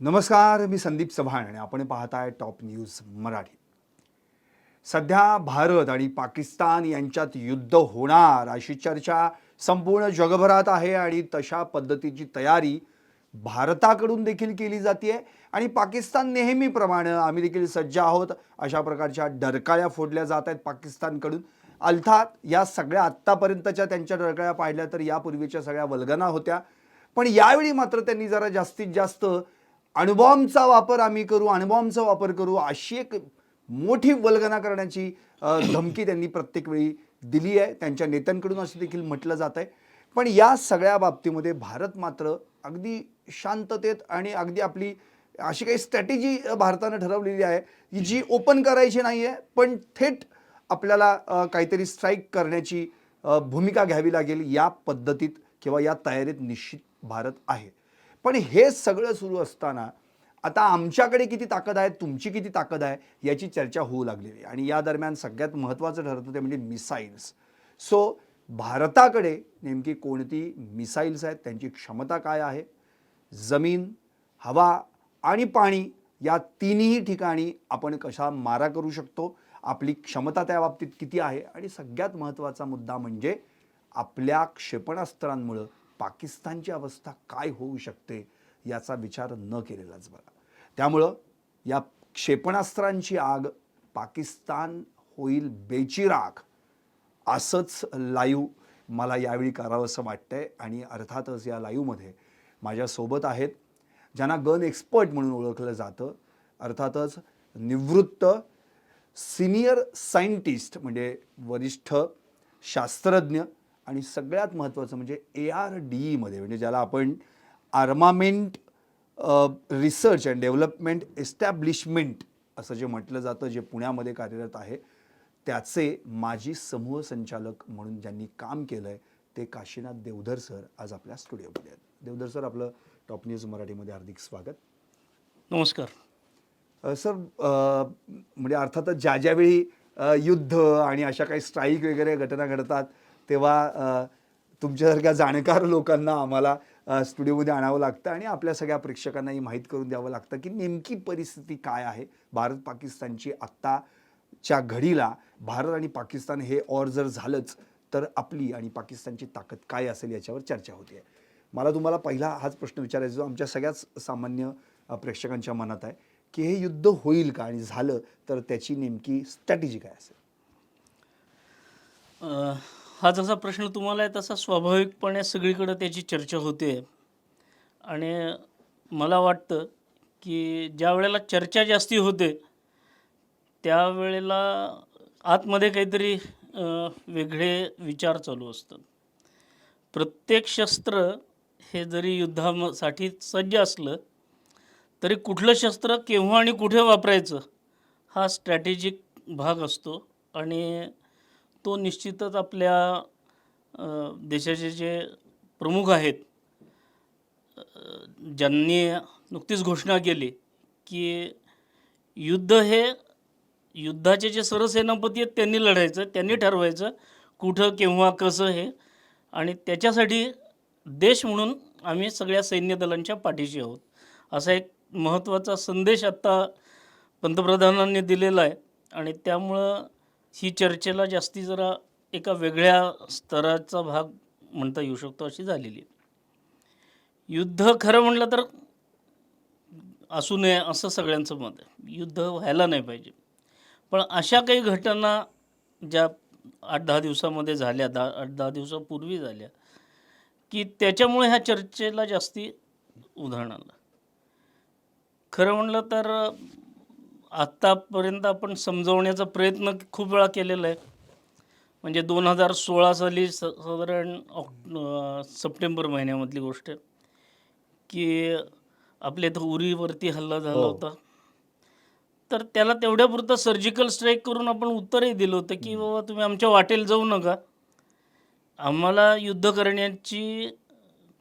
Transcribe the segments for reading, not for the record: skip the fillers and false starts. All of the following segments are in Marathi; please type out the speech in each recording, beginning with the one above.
नमस्कार, मी संदीप चव्हाण आणि आपण पाहताय टॉप न्यूज मराठी. सध्या भारत आणि पाकिस्तान यांच्यात युद्ध होणार अशी चर्चा संपूर्ण जगभरात आहे आणि तशा पद्धतीची तयारी भारताकडून देखील केली जाते आणि पाकिस्तान नेहमीप्रमाणे आम्ही देखील सज्ज आहोत अशा प्रकारच्या डरकाळ्या फोडल्या जात आहेत पाकिस्तानकडून. अर्थात या सगळ्या आत्तापर्यंतच्या त्यांच्या डरकाळ्या पाहिल्या तर यापूर्वीच्या सगळ्या वल्गना होत्या, पण यावेळी मात्र त्यांनी जरा जास्तीत जास्त अणुबॉम्बचा वापर करू अशी एक मोठी वल्गना करण्याची धमकी त्यांनी प्रत्येक वेळी दिली आहे. त्यांच्या नेत्यांकडून असं देखील म्हटलं जात आहे. पण या सगळ्या बाबतीमध्ये भारत मात्र अगदी शांततेत आणि अगदी आपली अशी काही स्ट्रॅटेजी भारतानं ठरवलेली आहे जी ओपन करायची नाही आहे, पण थेट आपल्याला काहीतरी स्ट्राईक करण्याची भूमिका घ्यावी लागेल या पद्धतीत किंवा या तयारीत निश्चित भारत आहे. पण हे सगळं सुरू असताना आता आमच्याकडे किती ताकद आहे, तुमची किती ताकद आहे याची चर्चा होऊ लागलेली आहे आणि या दरम्यान सगळ्यात महत्त्वाचं ठरतं ते म्हणजे मिसाईल्स. सो भारताकडे नेमकी कोणती मिसाईल्स आहेत, त्यांची क्षमता काय आहे, जमीन, हवा आणि पाणी या तिन्ही ठिकाणी आपण कशा मारा करू शकतो, आपली क्षमता त्या बाबतीत किती आहे आणि सगळ्यात महत्त्वाचा मुद्दा म्हणजे आपल्या क्षेपणास्त्रांमुळे पाकिस्तानची अवस्था काय होऊ शकते याचा विचार न केलेलाच बरा. त्यामुळं या क्षेपणास्त्रांची आग पाकिस्तान होईल बेचिराख असंच लाईव्ह मला यावेळी करावंसं वाटतंय. आणि अर्थातच या लाईव्हमध्ये माझ्यासोबत आहेत ज्यांना गन एक्सपर्ट म्हणून ओळखलं जातं, अर्थातच निवृत्त सिनियर सायंटिस्ट म्हणजे वरिष्ठ शास्त्रज्ञ आणि सगळ्यात महत्त्वाचं म्हणजे ARDE म्हणजे ज्याला आपण armament research and development establishment असं जे म्हटलं जातं, जे पुण्यामध्ये कार्यरत आहे, त्याचे माजी समूह संचालक म्हणून ज्यांनी काम केलं आहे ते काशीनाथ देवधर सर आज आपल्या स्टुडिओमध्ये आहेत. देवधर सर, आपलं टॉप न्यूज मराठीमध्ये हार्दिक स्वागत. नमस्कार. सर, म्हणजे अर्थातच ज्यावेळी युद्ध आणि अशा काही स्ट्राईक वगैरे घटना घडतात तेव्हा तुमच्यासारख्या जाणकार लोकांना आम्हाला स्टुडिओमध्ये आणावं लागतं आणि आपल्या सगळ्या प्रेक्षकांनाही माहीत करून द्यावं लागतं की नेमकी परिस्थिती काय आहे भारत पाकिस्तानची. आत्ताच्या घडीला भारत आणि पाकिस्तान हे ऑर जर झालंच तर आपली आणि पाकिस्तानची ताकद काय असेल याच्यावर चर्चा होते. मला तुम्हाला पहिला हाच प्रश्न विचारायचा जो आमच्या सगळ्याच सामान्य प्रेक्षकांच्या मनात आहे की हे युद्ध होईल का आणि झालं तर त्याची नेमकी स्ट्रॅटेजी काय असेल. हा जसा प्रश्न तुम्हाला आहे तसा स्वाभाविकपणे सगळीकडे त्याची चर्चा होते आणि मला वाटतं की ज्या वेळेला चर्चा जास्ती होते त्यावेळेला आतमध्ये काहीतरी वेगळे विचार चालू असतात. प्रत्येक शस्त्र हे जरी युद्धासाठी सज्ज असलं तरी कुठलं शस्त्र केव्हा आणि कुठे वापरायचं हा स्ट्रॅटेजिक भाग असतो आणि तो निश्चितच आपल्या देशाचे जे प्रमुख आहेत ज्यांनी नुकतीच घोषणा केली की युद्धाचे जे सरसेनापती आहेत त्यांनी लढायचं, त्यांनी ठरवायचं कुठं केव्हा कसं हे, आणि त्याच्यासाठी देश म्हणून आम्ही सगळ्या सैन्य दलांच्या पाठीशी आहोत असा एक महत्त्वाचा संदेश आत्ता पंतप्रधानांनी दिलेला आहे. आणि त्यामुळं ही चर्चेला जास्ती जरा एका वेगळ्या स्तराचा भाग म्हणता येऊ शकतो अशी झालेली आहे. युद्ध खरं म्हटलं तर असू नये असं सगळ्यांचं मत आहे. युद्ध व्हायला नाही पाहिजे, पण अशा काही घटना ज्या 8-10 दिवसामध्ये झाल्या, 8-10 दिवसापूर्वी झाल्या की त्याच्यामुळे ह्या चर्चेला जास्ती उधाण आलं. खरं म्हटलं तर आत्तापर्यंत आपण समजवण्याचा प्रयत्न खूप वेळा केलेला आहे. म्हणजे 2016 साली साधारण सप्टेंबर महिन्यामधली गोष्ट आहे की आपल्या इथं उरीवरती हल्ला झाला होता. तर त्याला तेवढ्यापुरतं सर्जिकल स्ट्राईक करून आपण उत्तरही दिलं होतं की बाबा तुम्ही आमच्या वाटेल जाऊ नका, आम्हाला युद्ध करण्याची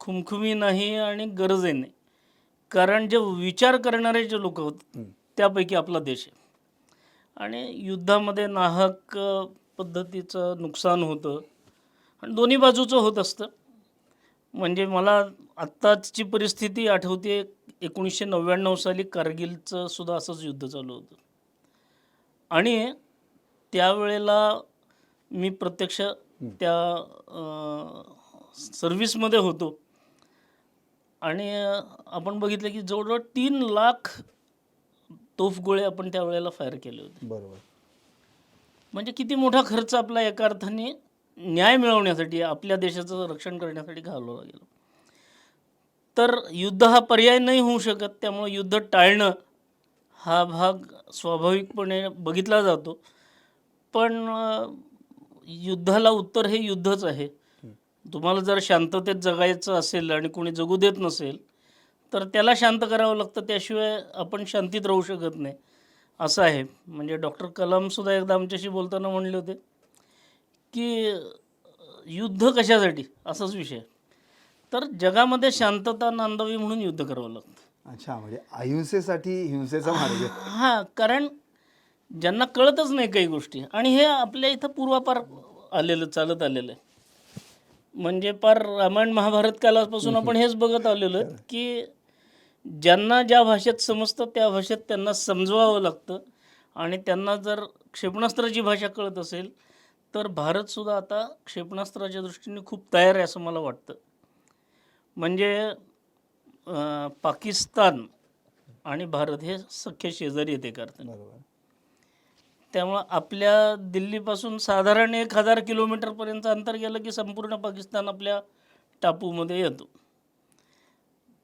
खुमखुमी नाही आणि गरजही नाही, कारण जे विचार करणारे जे लोक होते त्यापैकी आपला देश आहे आणि युद्धामध्ये नाहक पद्धतीचं नुकसान होतं आणि दोन्ही बाजूचं होत असतं. म्हणजे मला आत्ताची परिस्थिती आठवते. 1999 साली कारगिलचं सुद्धा असंच युद्ध चालू होतं आणि त्यावेळेला मी प्रत्यक्ष त्या सर्व्हिसमध्ये होतो आणि आपण बघितलं की जवळजवळ 3 लाख तोफगोळे आपण त्यावेळेला फायर केले होते. बरोबर. म्हणजे किती मोठा खर्च आपला एका अर्थाने न्याय मिळवण्यासाठी, आपल्या देशाचं रक्षण करण्यासाठी घालवला गेला. तर युद्ध हा पर्याय नाही होऊ शकत. त्यामुळे युद्ध टाळणं हा भाग स्वाभाविकपणे बघितला जातो. पण युद्धाला उत्तर हे युद्धच आहे. तुम्हाला जर शांततेत जगायचं असेल आणि कोणी जगू देत नसेल तर त्याला शांत करावं लागतं. त्याशिवाय आपण शांतीत राहू शकत नाही, असं आहे. म्हणजे डॉक्टर कलामसुद्धा एकदा आमच्याशी बोलताना म्हणले होते की युद्ध कशासाठी, असाच विषय. तर जगामध्ये शांतता नांदावी म्हणून युद्ध करावं लागतं. अच्छा, म्हणजे अहिंसेसाठी हिंसेचा मार्ग. हां, कारण ज्यांना कळतच नाही काही गोष्टी, आणि हे आपल्या इथं पूर्वापार आलेलं, चालत आलेलं आहे. म्हणजे पार रामायण महाभारत कालापासून आपण हेच बघत आलेलो आहे की ज्यांना ज्या भाषेत समजतं त्या भाषेत त्यांना समजवावं लागतं. आणि त्यांना जर क्षेपणास्त्राची भाषा कळत असेल तर भारतसुद्धा आता क्षेपणास्त्राच्या दृष्टीने खूप तयार आहे असं मला वाटतं. म्हणजे पाकिस्तान आणि भारत हे सख्खे शेजारी आहेत एका अर्थाने. बरोबर. त्यामुळं आपल्या दिल्लीपासून साधारण 1000 किलोमीटरपर्यंत अंतर गेलं की संपूर्ण पाकिस्तान आपल्या टापूमध्ये येतो.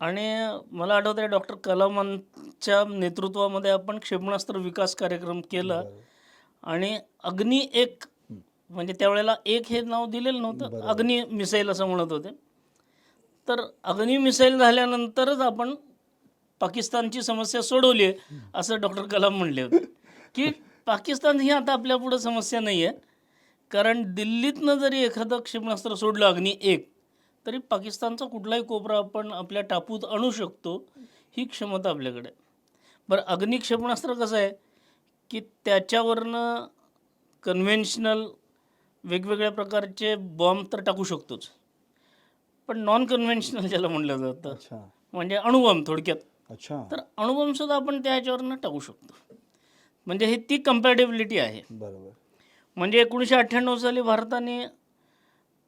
आणि मला आठवतं आहे डॉक्टर कलामांच्या नेतृत्वामध्ये आपण क्षेपणास्त्र विकास कार्यक्रम केला आणि अग्नी 1, म्हणजे त्यावेळेला 1 हे नाव दिलेलं नव्हतं, अग्नी मिसाईल असं म्हणत होते. तर अग्नी मिसाईल झाल्यानंतरच आपण पाकिस्तानची समस्या सोडवली आहे असं डॉक्टर कलाम म्हणले होते की पाकिस्तान ही आता आपल्यापुढं समस्या नाही आहे. कारण दिल्लीतनं जरी एखादं क्षेपणास्त्र सोडलं अग्नी 1 तरी पाकिस्तानचा कुठलाही कोपरा आपण आपल्या टापूत आणू शकतो, ही क्षमता आपल्याकडे. बरं, अग्नी क्षेपणास्त्र कसं आहे की त्याच्यावरनं कन्व्हेन्शनल वेगवेगळ्या प्रकारचे बॉम्ब तर टाकू शकतोच, पण नॉन कन्व्हेन्शनल ज्याला म्हटलं जातं, अच्छा. म्हणजे अणुबॉम्ब थोडक्यात. अच्छा. तर अणुबॉम्बसुद्धा आपण त्या ह्याच्यावरनं टाकू शकतो. म्हणजे ही ती कम्पॅटेबिलिटी आहे. बरोबर. म्हणजे 1998 साली भारताने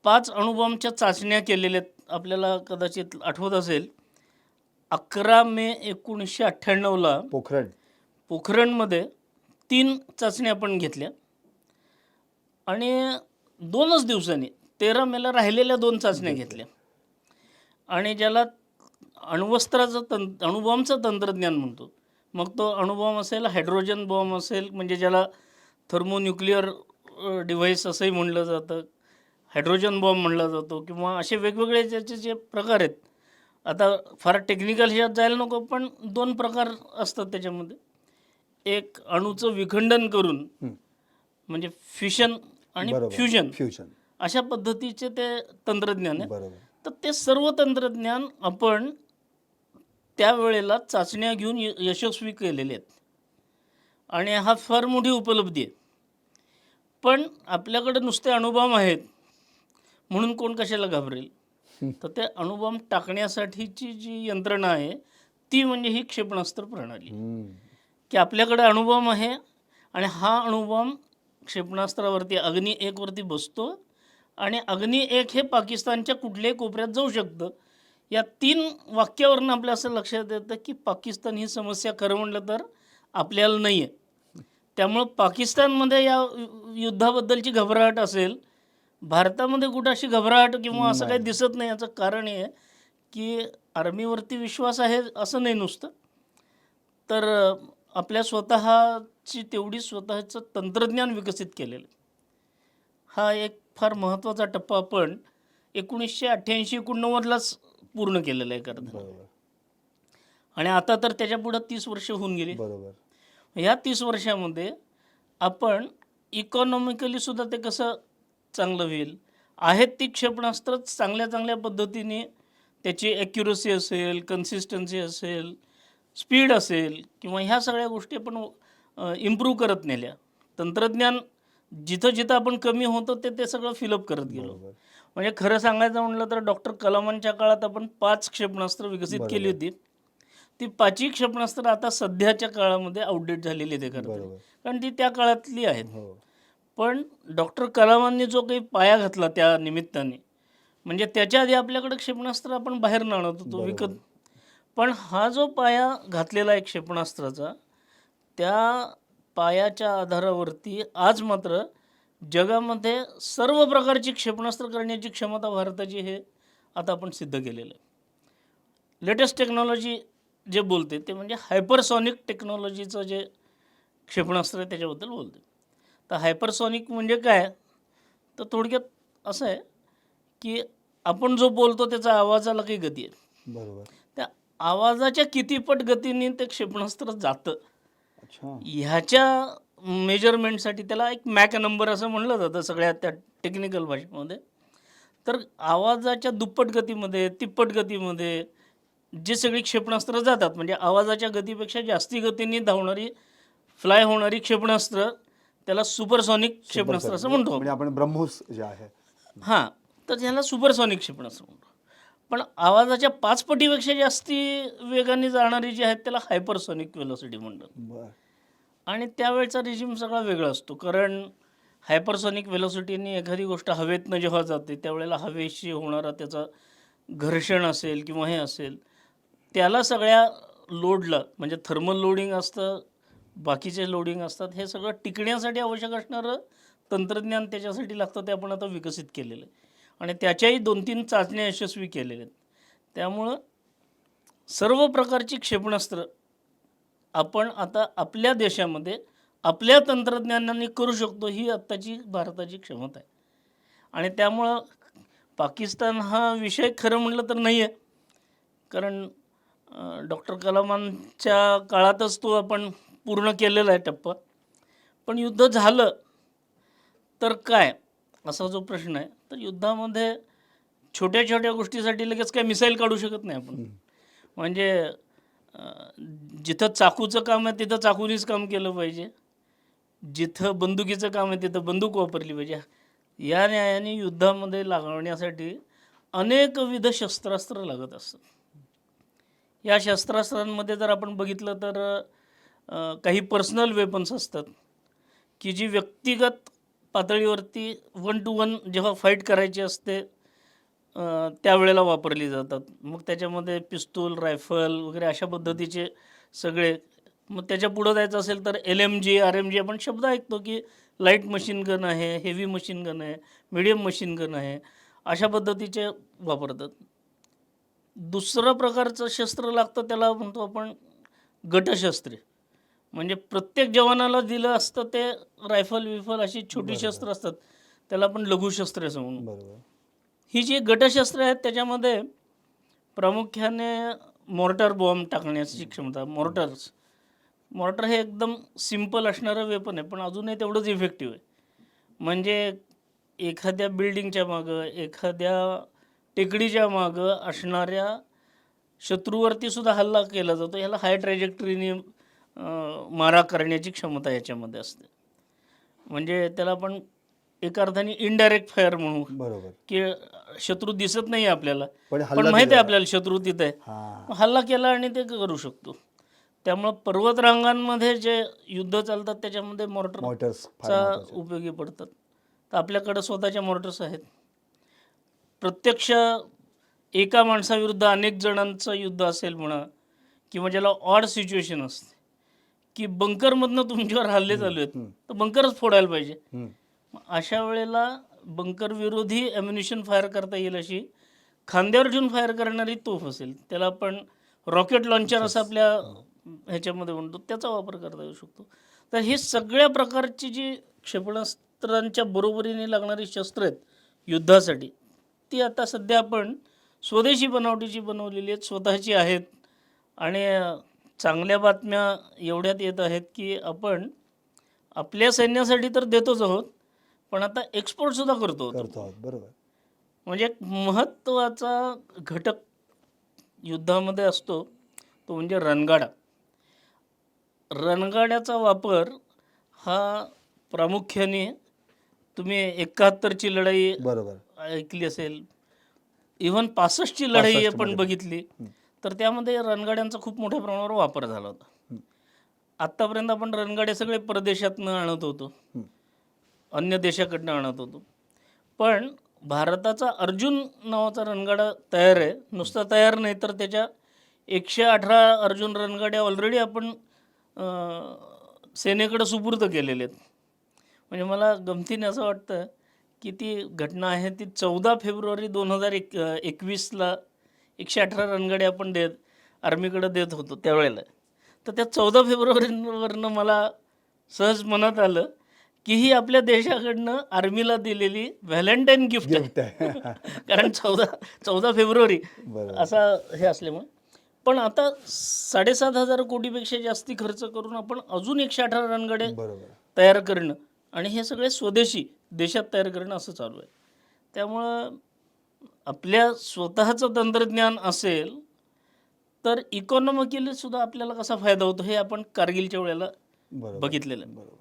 5 अणुबॉम्बच्या चाचण्या केलेल्या आहेत. आपल्याला कदाचित आठवत असेल, 11 मे 1998ला पोखरण. पोखरणमध्ये 3 चाचण्या आपण घेतल्या आणि 2च दिवसांनी 13 मेला राहिलेल्या 2 चाचण्या घेतल्या. आणि ज्याला अणुबॉम्बचं तंत्रज्ञान म्हणतो, मग तो अणुबॉम्ब असेल, हायड्रोजन बॉम्ब असेल, म्हणजे ज्याला थर्मोन्यूक्लिअर डिव्हाइस असंही म्हणलं जातं, हायड्रोजन बॉम्ब म्हणला जातो, किंवा असे वेगवेगळे ज्याचे जे प्रकार आहेत. आता फार टेक्निकल ह्याच्यात जायला नको, पण 2 प्रकार असतात त्याच्यामध्ये. एक अणूचं विखंडन करून, म्हणजे फिशन आणि फ्युजन, अशा पद्धतीचे ते तंत्रज्ञान आहे. बरोबर. तर ते सर्व तंत्रज्ञान आपण त्यावेळेला चाचण्या घेऊन यशस्वी केलेले आहेत आणि हा फार मोठी उपलब्धी आहे. पण आपल्याकडे नुसते अणुबॉम्ब आहेत म्हणून कोण कशाला घाबरेल. तर ते अणुबॉम्ब टाकण्यासाठीची जी यंत्रणा आहे ती म्हणजे ही क्षेपणास्त्र प्रणाली, की आपल्याकडे अणुबॉम्ब आहे आणि हा अणुबॉम्ब क्षेपणास्त्रावरती अग्नी 1 वरती बसतो आणि अग्नी 1 हे पाकिस्तानच्या कुठल्याही कोपऱ्यात जाऊ शकतं. या 3 वाक्यावरून आपल्या असं लक्षात येतं की पाकिस्तान ही समस्या खरं म्हटलं तर आपल्याला नाही आहे. त्यामुळं पाकिस्तानमध्ये या युद्धाबद्दलची घबराहट असेल, भारतामध्ये कुठं अशी घबराहट किंवा असं काही दिसत नाही. याचं कारण हे आहे की आर्मीवरती विश्वास आहे असं नाही नुसतं, तर आपल्या स्वतःची तेवढी स्वतःचं तंत्रज्ञान विकसित केलेलं. हा एक फार महत्त्वाचा टप्पा आपण 1988-89लाच पूर्ण केलेला आहे करत. आणि आता तर त्याच्या पुढं 30 वर्ष होऊन गेली. बरोबर. ह्या 30 वर्षामध्ये आपण इकॉनॉमिकली सुद्धा ते कसं चांगलं होईल, आहेत ती क्षेपणास्त्र चांगल्या पद्धतीने त्याची ॲक्युरसी असेल, कन्सिस्टन्सी असेल, स्पीड असेल, किंवा ह्या सगळ्या गोष्टी आपण इम्प्रूव्ह करत नेल्या. तंत्रज्ञान जिथं जिथं आपण कमी होतो ते सगळं फिलअप करत गेलो. म्हणजे खरं सांगायचं म्हटलं तर डॉक्टर कलामांच्या काळात आपण 5 क्षेपणास्त्र विकसित केली होती. ती 5ही क्षेपणास्त्र आता सध्याच्या काळामध्ये आउटडेट झालेली आहेत एखाद्या बरोबर. कारण ती त्या काळातली आहेत. हो. पण डॉक्टर कलामांनी जो काही पाया घातला त्या निमित्ताने, म्हणजे त्याच्या आधी आपल्याकडे क्षेपणास्त्र आपण बाहेर आणत होतो विकत. पण हा जो पाया घातलेला आहे क्षेपणास्त्राचा, त्या पायाच्या आधारावरती आज मात्र जगामध्ये सर्व प्रकारची क्षेपणास्त्र करण्याची क्षमता भारताची हे आता आपण सिद्ध केलेलं आहे. लेटेस्ट टेक्नॉलॉजी जे बोलते ते म्हणजे हायपरसॉनिक टेक्नॉलॉजीचं जे क्षेपणास्त्र आहे त्याच्याबद्दल बोलते. तर हायपरसॉनिक म्हणजे काय, तर थोडक्यात असं आहे की आपण जो बोलतो त्याचा आवाजाला काही गती आहे. बरोबर. त्या आवाजाच्या कितीपट गतीने ते क्षेपणास्त्र जातं अच्छा. ह्याच्या मेजरमेंटसाठी त्याला एक मॅक नंबर असं म्हणलं जातं सगळ्या त्या टेक्निकल भाषेमध्ये. तर आवाजाच्या दुप्पट गतीमध्ये, तिप्पट गतीमध्ये जे सगळी क्षेपणास्त्र जातात, म्हणजे आवाजाच्या गतीपेक्षा जास्ती गतीने धावणारी, फ्लाय होणारी क्षेपणास्त्र, त्याला सुपरसॉनिक क्षेपणास्त्र असं म्हणतो. म्हणजे आपण ब्रह्मोस जे आहे. हां, तर त्याला सुपरसॉनिक क्षेपणास्त्र म्हणतो. पण आवाजाच्या 5 पटीपेक्षा जास्ती वेगाने जाणारी जी आहेत त्याला हायपरसॉनिक वेलोसिटी म्हणतात. बरं. आणि त्यावेळचा रिजिम सगळा वेगळा असतो, कारण हायपरसॉनिक वेलोसिटीने एखादी गोष्ट हवेतनं जेव्हा जाते त्यावेळेला हवेशी होणारा त्याचा घर्षण असेल किंवा हे असेल, त्याला सगळ्या लोडला म्हणजे थर्मल लोडिंग असतं, बाकीचे लोडिंग असतात, हे सगळं टिकण्यासाठी आवश्यक असणारं तंत्रज्ञान त्याच्यासाठी लागतं. ते आपण आता विकसित केलेलं आहे आणि त्याच्याही 2-3 चाचण्या यशस्वी केलेल्या आहेत. त्यामुळं सर्व प्रकारची क्षेपणास्त्र आपण आता आपल्या देशामध्ये आपल्या तंत्रज्ञानाने करू शकतो, ही आत्ताची भारताची क्षमता आहे. आणि त्यामुळं पाकिस्तान हा विषय खरं म्हटलं तर नाही आहे, कारण डॉक्टर कलामांच्या काळातच तो आपण पूर्ण केलेला आहे टप्पा. पण युद्ध झालं तर काय, असा जो प्रश्न आहे, तर युद्धामध्ये छोट्या छोट्या गोष्टीसाठी लगेच काय मिसाईल काढू शकत नाही आपण. म्हणजे जिथं चाकूचं काम आहे तिथं चाकूनीच काम केलं पाहिजे, जिथं बंदुकीचं काम आहे तिथं बंदूक वापरली पाहिजे. या न्यायाने युद्धामध्ये लागण्यासाठी अनेकविध शस्त्रास्त्र लागत असतात. या शस्त्रास्त्रांमध्ये जर आपण बघितलं तर काही पर्सनल वेपन्स असतात की जी व्यक्तिगत पातळीवरती 1 to 1 जेव्हा फाईट करायची असते त्यावेळेला वापरली जातात. मग त्याच्यामध्ये पिस्तूल, रायफल वगैरे अशा पद्धतीचे सगळे. मग त्याच्या पुढं जायचं असेल तर LMG, RMG आपण शब्द ऐकतो की लाईट मशीन गन आहे, हेवी मशीन गन आहे, मीडियम मशीन गन आहे, अशा पद्धतीचे वापरतात. दुसरं प्रकारचं शस्त्र लागतं त्याला म्हणतो आपण गटशस्त्रे. म्हणजे प्रत्येक जवानाला दिलं असतं ते रायफल अशी छोटी शस्त्र असतात, त्याला आपण लघुशस्त्रे असं म्हणू. बरोबर. ही जी गटशस्त्रे आहेत त्याच्यामध्ये प्रामुख्याने मॉर्टर बॉम्ब टाकण्याची क्षमता. मॉर्टर हे एकदम सिम्पल असणारं वेपन आहे, पण अजूनही तेवढंच इफेक्टिव्ह आहे. म्हणजे एखाद्या बिल्डिंगच्या मागं, एखाद्या टेकडीच्या मागं असणाऱ्या शत्रूवरती सुद्धा हल्ला केला जातो. ह्याला हाय ट्रॅजेक्टरीने मारा करण्याची क्षमता याच्यामध्ये असते. म्हणजे त्याला आपण एका अर्थाने इनडायरेक्ट फायर म्हणू, बरोबर. की शत्रू दिसत नाही आपल्याला, पण पण माहिती आहे आपल्याला शत्रू तिथे आहे, हां. हल्ला केला आणि ते करू शकतो. त्यामुळं पर्वतरांगांमध्ये जे युद्ध चालतात त्याच्यामध्ये मॉर्टर्स मॉर्टरचा उपयोगी पडतात. तर आपल्याकडं स्वतःच्या मॉर्टर्स आहेत. प्रत्यक्ष एका माणसाविरुद्ध अनेक जणांचं युद्ध असेल म्हणा, किंवा ज्याला ऑड सिच्युएशन असते की बंकरमधनं तुमच्यावर हल्ले चालू आहेत, तर बंकरच फोडायला पाहिजे. अशा वेळेला बंकर विरोधी ॲम्युनिशन फायर करता येईल अशी खांद्यावर ठेवून फायर करणारी तोफ असेल, त्याला आपण रॉकेट लॉन्चर असं आपल्या ह्याच्यामध्ये म्हणतो, त्याचा वापर करता येऊ शकतो. तर हे सगळ्या प्रकारची जी क्षेपणास्त्रांच्या बरोबरीने लागणारी शस्त्र आहेत युद्धासाठी, ती आता सध्या आपण स्वदेशी बनावटीची बनवलेली आहेत, स्वतःची आहेत. आणि चांगल्या बातम्या एवढ्यात येत आहेत की आपण आपल्या सैन्यासाठी तर देतोच आहोत, पण आता एक्सपोर्टसुद्धा करतो. बरोबर. म्हणजे एक महत्त्वाचा घटक युद्धामध्ये असतो तो म्हणजे रणगाडा. रणगाड्याचा वापर हा प्रामुख्याने तुम्ही 71ची लढाई बरोबर. ऐकली असेल, इव्हन 65ची लढाई 65 आपण मध्ये. बघितली तर त्यामध्ये रणगाड्यांचा खूप मोठ्या प्रमाणावर वापर झाला होता. आत्तापर्यंत आपण रणगाडे सगळे परदेशातनं आणत होतो, अन्य देशाकडनं आणत होतो. पण भारताचा अर्जुन नावाचा रणगाडा तयार आहे. नुसता तयार नाही तर त्याच्या 118 अर्जुन रणगाड्या ऑलरेडी आपण सेनेकडे सुपूर्द केलेले आहेत. म्हणजे मला गमतीने असं वाटतं की ती घटना आहे ती 14 फेब्रुवारी 2021ला 118 रणगाड्या आपण आर्मीकडे देत होतो त्यावेळेला. तर त्या 14 फेब्रुवारीवरनं मला सहज मनात आलं की ही आपल्या देशाकडनं आर्मीला दिलेली व्हॅलेंटाईन गिफ्ट आहे. गिफ्ट आहे. कारण 14 फेब्रुवारी बरोबर. असा हे असल्यामुळे. पण आता 7,500 कोटीपेक्षा जास्ती खर्च करून आपण अजून 118 रणगाडे बरोबर. तयार करणं आणि हे सगळे स्वदेशी देशात तयार करणं असं चालू आहे. त्यामुळं आपल्या स्वतःचं तंत्रज्ञान असेल तर इकॉनॉमिकली सुद्धा आपल्याला कसा फायदा होतो हे आपण कारगिलच्या वेळेला बरोबर. बघितलेलं आहे. बरोबर.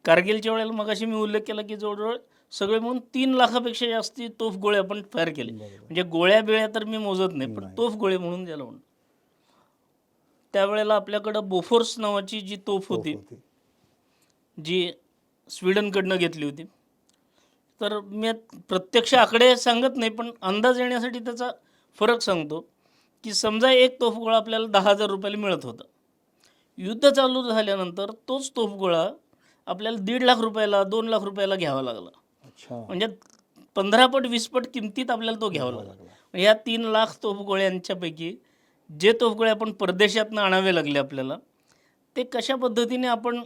कारगिलच्या वेळेला मगाशी मी उल्लेख केला की जवळजवळ सगळे म्हणून 3 लाखापेक्षा जास्ती तोफ गोळे आपण फायर केले. म्हणजे गोळ्या बिळ्या तर मी मोजत नाही, पण तोफ गोळे म्हणून ज्याला म्हणतो. त्यावेळेला आपल्याकडं बोफोर्स नावाची जी तोफ होती, जी स्वीडनकडनं घेतली होती. तर मी प्रत्यक्ष आकडे सांगत नाही, पण अंदाज येण्यासाठी त्याचा फरक सांगतो की समजा एक तोफगोळा आपल्याला 10,000 रुपयाला मिळत होता. युद्ध चालू झाल्यानंतर तोच तोफगोळा आपल्याला 1.5 लाख रुपयाला 2 लाख रुपयाला घ्यावा लागला. अच्छा. म्हणजे 15 पट 20 पट किमतीत आपल्याला तो घ्यावा लागला. या 3 लाख तोफगोळ्यांच्यापैकी जे तोफगोळे आपण परदेशातनं आणावे लागले आपल्याला, ते कशा पद्धतीने आपण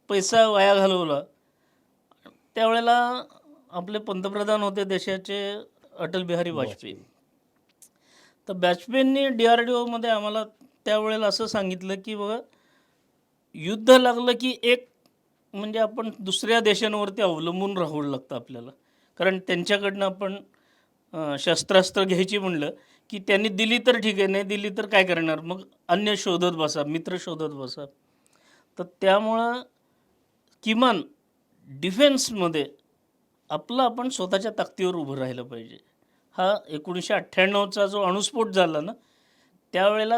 पैसा वाया घालवला. त्यावेळेला आपले पंतप्रधान होते देशाचे अटल बिहारी वाजपेयी. तर वाजपेयींनी DRDOमध्ये आम्हाला त्यावेळेला असं सांगितलं की बघा, युद्ध लागलं की एक म्हणजे आपण दुसऱ्या देशांवरती अवलंबून राहावं लागतं आपल्याला. कारण त्यांच्याकडनं आपण शस्त्रास्त्र घ्यायची म्हणलं की त्यांनी दिली तर ठीक आहे, नाही दिली तर काय करणार, मग अन्य शोधत बसा, मित्र शोधत बसा. तर त्यामुळं किमान डिफेन्समध्ये आपलं आपण स्वतःच्या ताकदीवर उभं राहिलं पाहिजे. हा 1998चा जो अणुस्फोट झाला ना, त्यावेळेला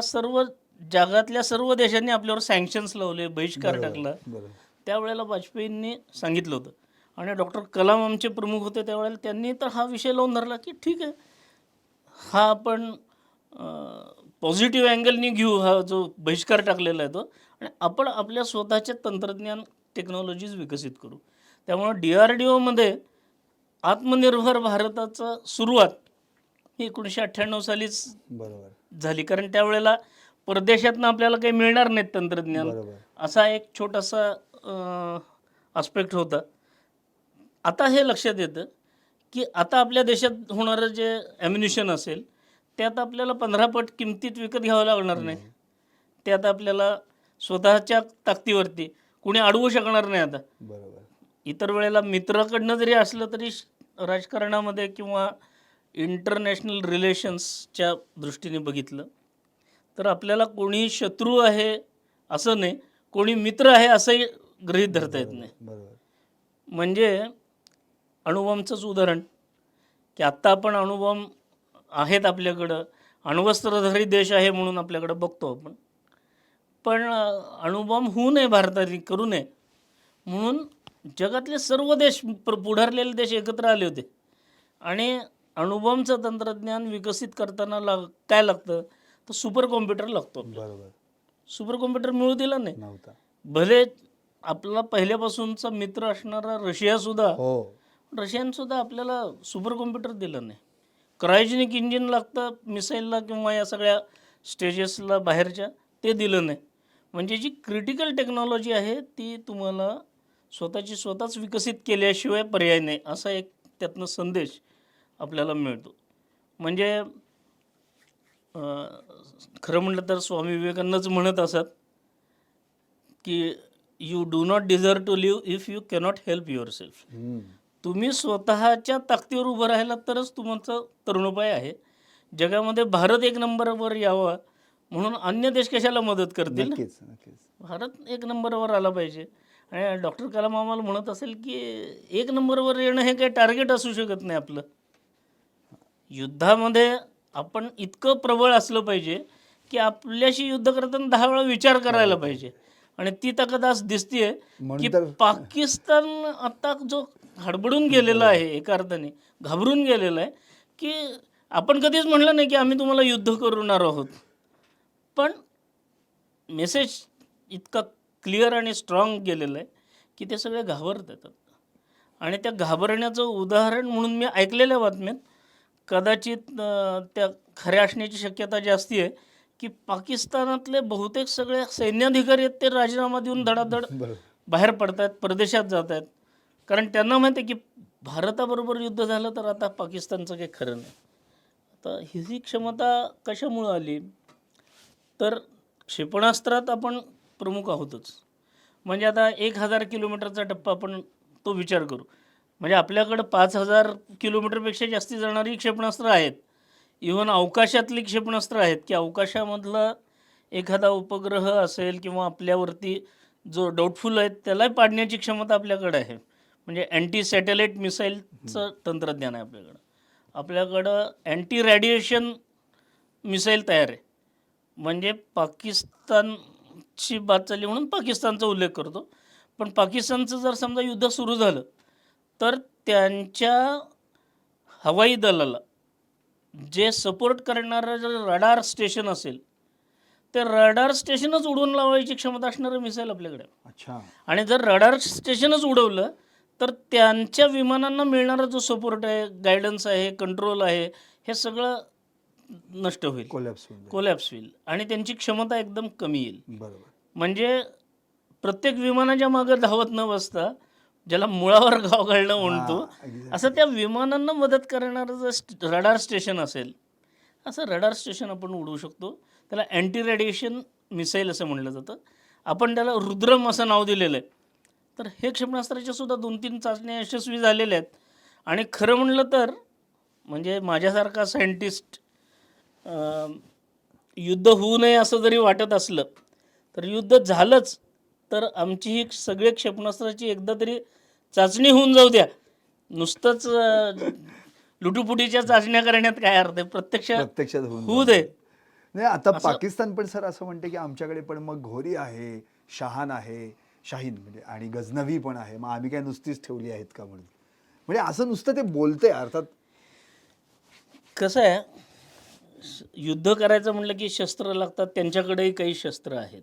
जगातल्या सर्व देशांनी आपल्यावर सँक्शन्स लावले, बहिष्कार टाकला. बरोबर. त्यावेळेला वाजपेयींनी सांगितलं होतं आणि डॉक्टर कलाम आमचे प्रमुख होते त्यावेळेला, त्यांनी तर हा विषय लावून धरला की ठीक आहे, हा आपण पॉझिटिव्ह अँगलनी घेऊ, हा जो बहिष्कार टाकलेला आहे तो, आणि आपण आपल्या स्वतःचे तंत्रज्ञान टेक्नॉलॉजीज विकसित करू. त्यामुळं DRDOमध्ये आत्मनिर्भर भारताचा सुरुवात ही 1998 सालीच बरोबर. झाली. कारण त्यावेळेला परदेशातनं आपल्याला काही मिळणार नाहीत तंत्रज्ञान, बरोबर. असा एक छोटासा आस्पेक्ट होता. आता हे लक्षात येतं की आता आपल्या देशात होणारं जे ॲम्युनिशन असेल त्यात आपल्याला 15 पट किमतीत विकत घ्यावं लागणार नाही. त्यात आपल्याला स्वतःच्या ताकदीवरती कुणी अडवू शकणार नाही. आता बरोबर. इतर वेळेला मित्राकडनं जरी असलं तरी राजकारणामध्ये किंवा इंटरनॅशनल रिलेशन्सच्या दृष्टीने बघितलं तर आपल्याला कोणी शत्रू आहे असं नाही, कोणी मित्र आहे असंही गृहीत धरता येत नाही. बरोबर. म्हणजे अणुबॉम्बचंच उदाहरण की आत्ता आपण अणुबॉम्ब आहेत आपल्याकडं, अण्वस्त्रधारी देश आहे म्हणून आपल्याकडं बघतो आपण. पण अणुबॉम्ब होऊ नये भारताने, करू नये म्हणून जगातले सर्व देश, पुढारलेले देश एकत्र आले होते आणि अणुबॉम्बचं तंत्रज्ञान विकसित करताना काय लागतं तर सुपर कॉम्प्युटर लागतो. बरोबर. सुपर कॉम्प्युटर मिळू दिला नाही. नव्हता. भले आपला पहिल्यापासूनचा मित्र असणारा रशियासुद्धा, हो. रशियानसुद्धा आपल्याला सुपर कॉम्प्युटर दिलं नाही. क्रायोजेनिक इंजिन लागतं मिसाईलला किंवा या सगळ्या स्टेजेसला बाहेरच्या, ते दिलं नाही. म्हणजे जी क्रिटिकल टेक्नॉलॉजी आहे ती तुम्हाला स्वतःच विकसित केल्याशिवाय पर्याय नाही, असा एक त्यातनं संदेश आपल्याला मिळतो. म्हणजे खरं म्हटलं तर स्वामी विवेकानंदच म्हणत असत की you do not deserve to live if you cannot help yourself. तुम्ही स्वतःच्या ताकदीवर उभं राहिलात तरच तुमचं तरुणोपाय आहे. जगामध्ये भारत एक नंबरवर यावा म्हणून अन्य देश कशाला मदत करतील. नक्कीच. नक्कीच. भारत एक नंबरवर आला पाहिजे. आणि डॉक्टर कलाम आम्हाला म्हणत असेल की 1 नंबरवर येणं हे काही टार्गेट असू शकत नाही आपलं. युद्धामध्ये आपण इतकं प्रबळ असलं पाहिजे की आपल्याशी युद्ध करताना 10 वेळा विचार करायला पाहिजे. आणि ती ताकद आज दिसतीये की म्हणून तर पाकिस्तान आता जो हडबडून गेलेला आहे, एका अर्थाने घाबरून गेलेला आहे, की आपण कधीच म्हणलं नाही की आम्ही तुम्हाला युद्ध करणार आहोत, पण मेसेज इतका क्लिअर आणि स्ट्रॉंग गेलेला आहे की ते सगळे घाबरत येतात. आणि त्या घाबरण्याचं उदाहरण म्हणून मी ऐकलेल्या बातम्यात कदाचित त्या खऱ्या असण्याची शक्यता जास्ती आहे की पाकिस्तानातले बहुतेक सगळे सैन्याधिकारी आहेत ते राजीनामा देऊन धडाधड बरोबर. बाहेर पडत आहेत, परदेशात जात आहेत. कारण त्यांना माहिती आहे की भारताबरोबर युद्ध झालं तर आता पाकिस्तानचं काही खरं नाही. आता ही क्षमता कशामुळं आली, तर क्षेपणास्त्रात आपण प्रमुख आहोतच. म्हणजे आता 1000 किलोमीटरचा टप्पा आपण तो विचार करू, म्हणजे आपल्याकडं 5000 किलोमीटरपेक्षा जास्ती जाणारी क्षेपणास्त्र आहेत. इव्हन अवकाशातली क्षेपणास्त्र आहेत की अवकाशामधला एखादा उपग्रह असेल किंवा आपल्यावरती जो डाऊटफुल आहे त्यालाही पाडण्याची क्षमता आपल्याकडे आहे. म्हणजे अँटी सॅटेलाईट मिसाईलचं तंत्रज्ञान आहे आपल्याकडं. आपल्याकडं अँटी रॅडिएशन मिसाईल तयार आहे. म्हणजे पाकिस्तानची बात चालली म्हणून पाकिस्तानचा उल्लेख करतो, पण पाकिस्तानचं जर समजा युद्ध सुरू झालं तर त्यांच्या हवाई दलाला जे सपोर्ट करणारं जर रडार स्टेशन असेल ते रडार स्टेशनच उडवून लावायची क्षमता असणारं मिसाईल आपल्याकडे आहे. अच्छा. आणि जर रडार स्टेशनच उडवलं तर त्यांच्या विमानांना मिळणारा जो सपोर्ट आहे, गायडन्स आहे, कंट्रोल आहे, हे सगळं नष्ट होईल, कोलॅप्स होईल आणि त्यांची क्षमता एकदम कमी येईल. बरोबर. म्हणजे प्रत्येक विमानाच्या मागे धावत न बसता, ज्याला मुळावर गाव घालणं म्हणतो, असं त्या विमानांना मदत करणारं जर रडार स्टेशन असेल, असं रडार स्टेशन आपण उडवू शकतो. त्याला अँटी रेडिएशन मिसाईल असं म्हणलं जातं. आपण त्याला रुद्रम असं नाव दिलेलं आहे. तर हे क्षेपणास्त्राच्या सुद्धा 2-3 चाचण्या यशस्वी झालेल्या आहेत. आणि खरं म्हणलं तर म्हणजे माझ्यासारखा सायंटिस्ट युद्ध होऊ नये असं जरी वाटत असलं तर युद्ध झालंच तर आमची ही सगळे क्षेपणास्त्राची एकदा तरी चाचणी होऊन जाऊ द्या. नुसतंच लुटूपुटीच्या चाचण्या करण्यात काय अर्थ आहे, प्रत्यक्षात होऊ दे. नाही, आता पाकिस्तान पण सर असं म्हणते की आमच्याकडे पण मग घोरी आहे, शहान आहे, शाहीन म्हणजे आणि गजनवी पण आहे, मग आम्ही काय नुसतीच ठेवली आहेत का म्हणून. म्हणजे असं नुसतं ते बोलते. अर्थात कसं आहे, युद्ध करायचं म्हटलं की शस्त्र लागतात, त्यांच्याकडेही काही शस्त्र आहेत.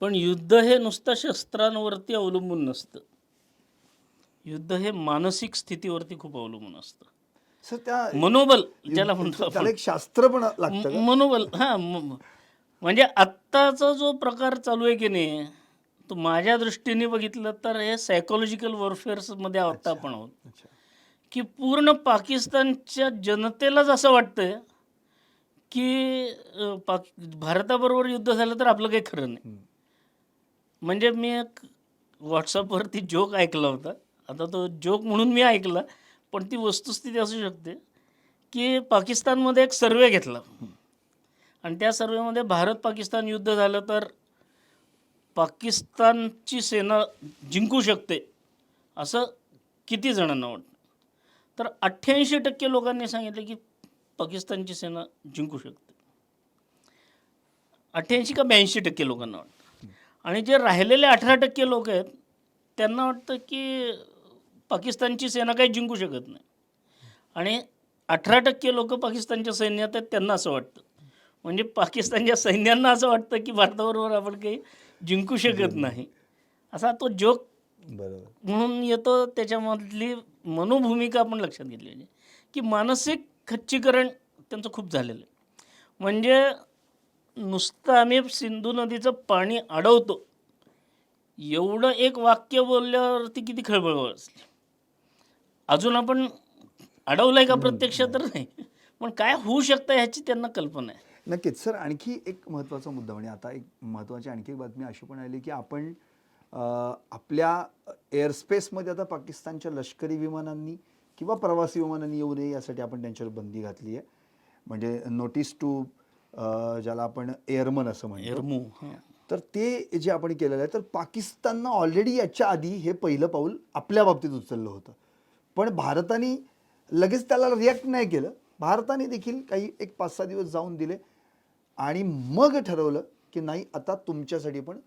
पण युद्ध हे नुसतं शस्त्रांवरती अवलंबून नसतं. युद्ध हे मानसिक स्थितीवरती खूप अवलंबून असतं. सर त्या मनोबल ज्याला म्हणतो त्याला एक शास्त्र पण लागतं. मनोबल. हां, म्हणजे आत्ताचा जो प्रकार चालू आहे की नाही, तो माझ्या दृष्टीने बघितलं तर हे सायकोलॉजिकल वॉरफेअर्समध्ये आत्ता आपण आहोत. की पूर्ण पाकिस्तानच्या जनतेलाच असं वाटतंय की भारताबरोबर युद्ध झालं तर आपलं काही खरं नाही. म्हणजे मी एक व्हॉट्सअपवरती जोक ऐकला होता. आता तो जोक म्हणून मी ऐकला, पण ती वस्तुस्थिती असू शकते की पाकिस्तानमध्ये एक सर्वे घेतला आणि त्या सर्वेमध्ये भारत पाकिस्तान युद्ध झालं तर पाकिस्तानची सेना जिंकू शकते असं किती जणांना वाटतं. तर 88% लोकांनी सांगितलं की पाकिस्तानची सेना जिंकू शकते. 88 का 82% लोकांना वाटतं. आणि जे राहिलेले 18% लोक आहेत त्यांना वाटतं की पाकिस्तानची सेना काही जिंकू शकत नाही. आणि 18% लोक पाकिस्तानच्या सैन्यात आहेत त्यांना असं वाटतं. म्हणजे पाकिस्तानच्या सैन्यांना असं वाटतं की भारताबरोबर आपण काही जिंकू शकत नाही. असा तो जोक म्हणून येतो. त्याच्यामधली मनोभूमिका आपण लक्षात घेतली पाहिजे की मानसिक खच्चीकरण त्यांचं खूप झालेलं आहे. म्हणजे नुसतं आम्ही सिंधू नदीचं पाणी अडवतो एवढं एक वाक्य बोलल्यावरती किती खळबळ असली. अजून आपण अडवलंय का प्रत्यक्ष तर नाही, पण काय होऊ शकतं ह्याची त्यांना कल्पना आहे. नक्कीच सर. आणखी एक महत्त्वाचा मुद्दा म्हणजे आता एक महत्त्वाची आणखी एक बातमी अशी पण आली की आपण आपल्या एअरस्पेसमध्ये आता पाकिस्तानच्या लष्करी विमानांनी किंवा प्रवासी विमानांनी येऊ नये यासाठी आपण त्यांच्यावर बंदी घातली आहे. म्हणजे नोटीस टू ज्याला आपण एअरमन असं म्हणतो, तर ते जे आपण केलेलं आहे, तर पाकिस्ताननं ऑलरेडी याच्या आधी हे पहिलं पाऊल आपल्या बाबतीत उचललं होतं. पण भारताने लगेच त्याला रिॲक्ट नाही केलं. भारताने देखील काही एक 5-6 दिवस जाऊन दिले आणि मग ठरवलं की नाही आता तुमच्यासाठी पण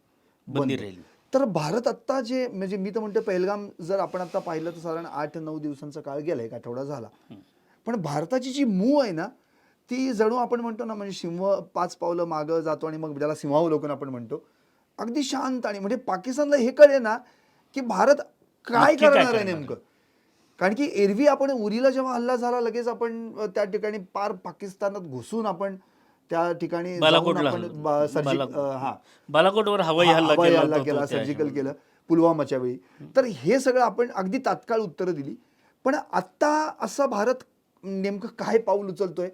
बंदी राहील. तर भारत आत्ता जे म्हणजे मी तर म्हणतो पहिलगाम जर आपण आता पाहिलं तर साधारण 8-9 दिवसांचा काळ गेला, एक आठवडा झाला. पण भारताची जी मूव आहे ना ती जणू आपण म्हणतो ना म्हणजे सिंह 5 पावलं मागं जातो आणि मग ज्याला सिंहावलोकन आपण म्हणतो, अगदी शांत. आणि म्हणजे पाकिस्तानला हे कळले ना की भारत काय नक्की काय करणार आहे करणार आहे. नेमकं. कारण की एरवी आपण उरीला जेव्हा हल्ला झाला लगेच आपण त्या ठिकाणी पार पाकिस्तानात घुसून आपण त्या ठिकाणी जाऊन बालाकोटला आपण बालाकोटवर हवाई हल्ला हवाई केला हल्ला होता केला, तो त्या सर्जिकल ह्याच्यामध्ये. केलं पुलवामाच्या वेळी. तर हे सगळं आपण अगदी तात्काळ उत्तरं दिली. पण आत्ता असं भारत नेमकं काय पाऊल उचलतोय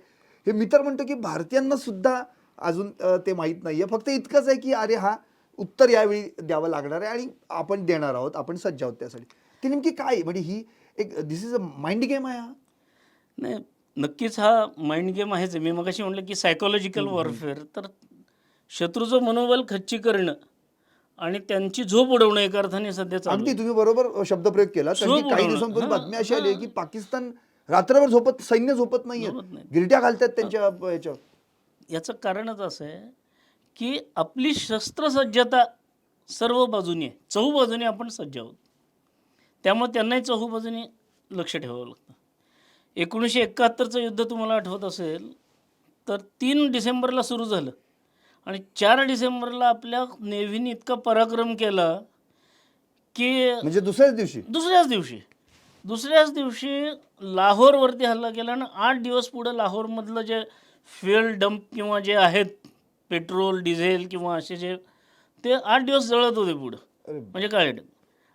हे मी तर म्हणतो की भारतीयांना सुद्धा अजून ते माहीत नाहीये. फक्त इतकंच आहे की अरे हा उत्तर यावेळी द्यावं लागणार आहे आणि आपण देणार आहोत, आपण सज्ज आहोत त्यासाठी. ती नेमकी काय म्हणजे ही एक दिस इज अ माइंड गेम आहे हा. नाही, नक्कीच हा माइंड गेम आहेच. मी मगाशी म्हटलं की सायकोलॉजिकल वॉरफेअर. तर शत्रूचं मनोबल खच्ची करणं आणि त्यांची झोप उडवणं एका अर्थाने सध्या चालू अगदी आहे. तुम्ही बरोबर शब्दप्रयोग केला. कारण की झोप काही उडवणं. दिवसांपूर्वी हां, बातमी अशी आली आहे हां. की पाकिस्तान रात्रभर सैन्य झोपत नाहीये, झोपत नाही. गिरट्या घालतात त्यांच्या याच्यावर. याचं कारणच असं आहे की आपली शस्त्रसज्जता सर्व बाजूनी आहे. चहूबाजूने आपण सज्ज आहोत. त्यामुळे त्यांनाही चहूबाजूने लक्ष ठेवावं लागतं. 1971चं युद्ध तुम्हाला आठवत असेल तर 3 डिसेंबरला सुरू झालं आणि 4 डिसेंबरला आपल्या नेव्हीने इतका पराक्रम केला की म्हणजे दुसऱ्याच दिवशी लाहोरवरती हल्ला केला आणि 8 दिवस पुढं लाहोरमधलं जे फ्युएल डंप किंवा जे आहेत पेट्रोल डिझेल किंवा असे जे ते 8 दिवस जळत होते पुढं. अरे म्हणजे काय.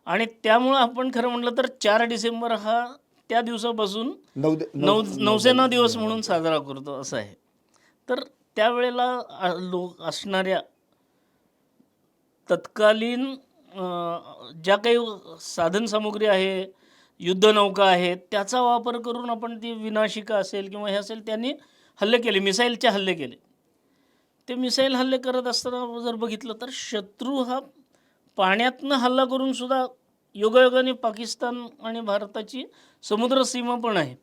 आणि त्यामुळं आपण खरं म्हटलं तर 4 डिसेंबर हा त्या दिवसापासून नौसेना दिवस म्हणून साजरा करतो असं आहे. तर त्यावेळेला लोक असणाऱ्या तत्कालीन ज्या काही साधनसामुग्री आहे, युद्धनौका आहेत, त्याचा वापर करून आपण ती विनाशिका असेल किंवा हे असेल त्यांनी हल्ले केले, मिसाईलचे हल्ले केले. ते मिसाईल हल्ले करत असताना जर बघितलं तर शत्रू हा पाण्यातनं हल्ला करून सुद्धा योगायोगाने पाकिस्तान आणि भारताची समुद्र सीमा पण आहे,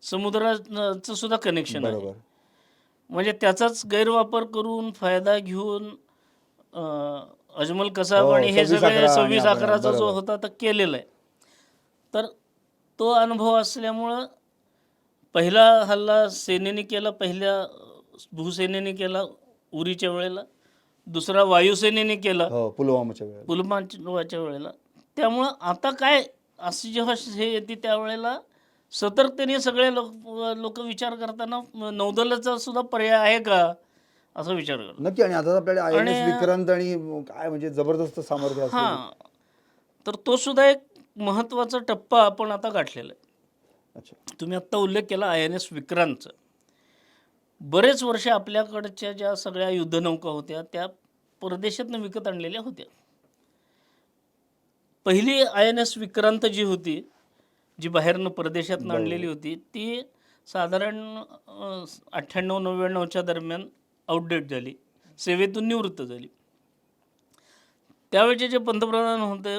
समुद्राचं सुद्धा कनेक्शन आहे. बरोबर. म्हणजे त्याचाच गैरवापर करून फायदा घेऊन अजमल कसाब आणि हे 26-11 सगळे आणि 26-11चा जो बरोबर. होता तर केलेला आहे. तर तो अनुभव असल्यामुळं पहिला हल्ला सेनेने केला, पहिल्या भूसेनेने केला उरीच्या वेळेला, दुसरा वायुसेनेने केला पुलवामाच्या वेळेला. पुलवामाच्या वेळेला. त्यामुळं आता काय अशी जेव्हा हे येते त्यावेळेला सतर्कतेने सगळे लोक विचार करताना नौदलाचा सुद्धा पर्याय आहे का असा विचार करतात. नक्की. आणि आता आपल्याकडे आणि INS विक्रांत आणि काय म्हणजे जबरदस्त सामर्थ्य असलेली. हां, तर तो सुद्धा एक महत्त्वाचा टप्पा आपण आता गाठलेला आहे. अच्छा. तुम्ही आत्ता उल्लेख केला INS विक्रांतचा. बरेच वर्ष आपल्याकडच्या ज्या सगळ्या युद्धनौका होत्या त्या परदेशातनं विकत आणलेल्या होत्या. पहिली INS विक्रांत जी होती, जी बाहेरनं परदेशातनं आणलेली होती, ती साधारण 98-99च्या दरम्यान आउटडेट झाली, सेवेतून निवृत्त झाली. त्यावेळचे जे पंतप्रधान होते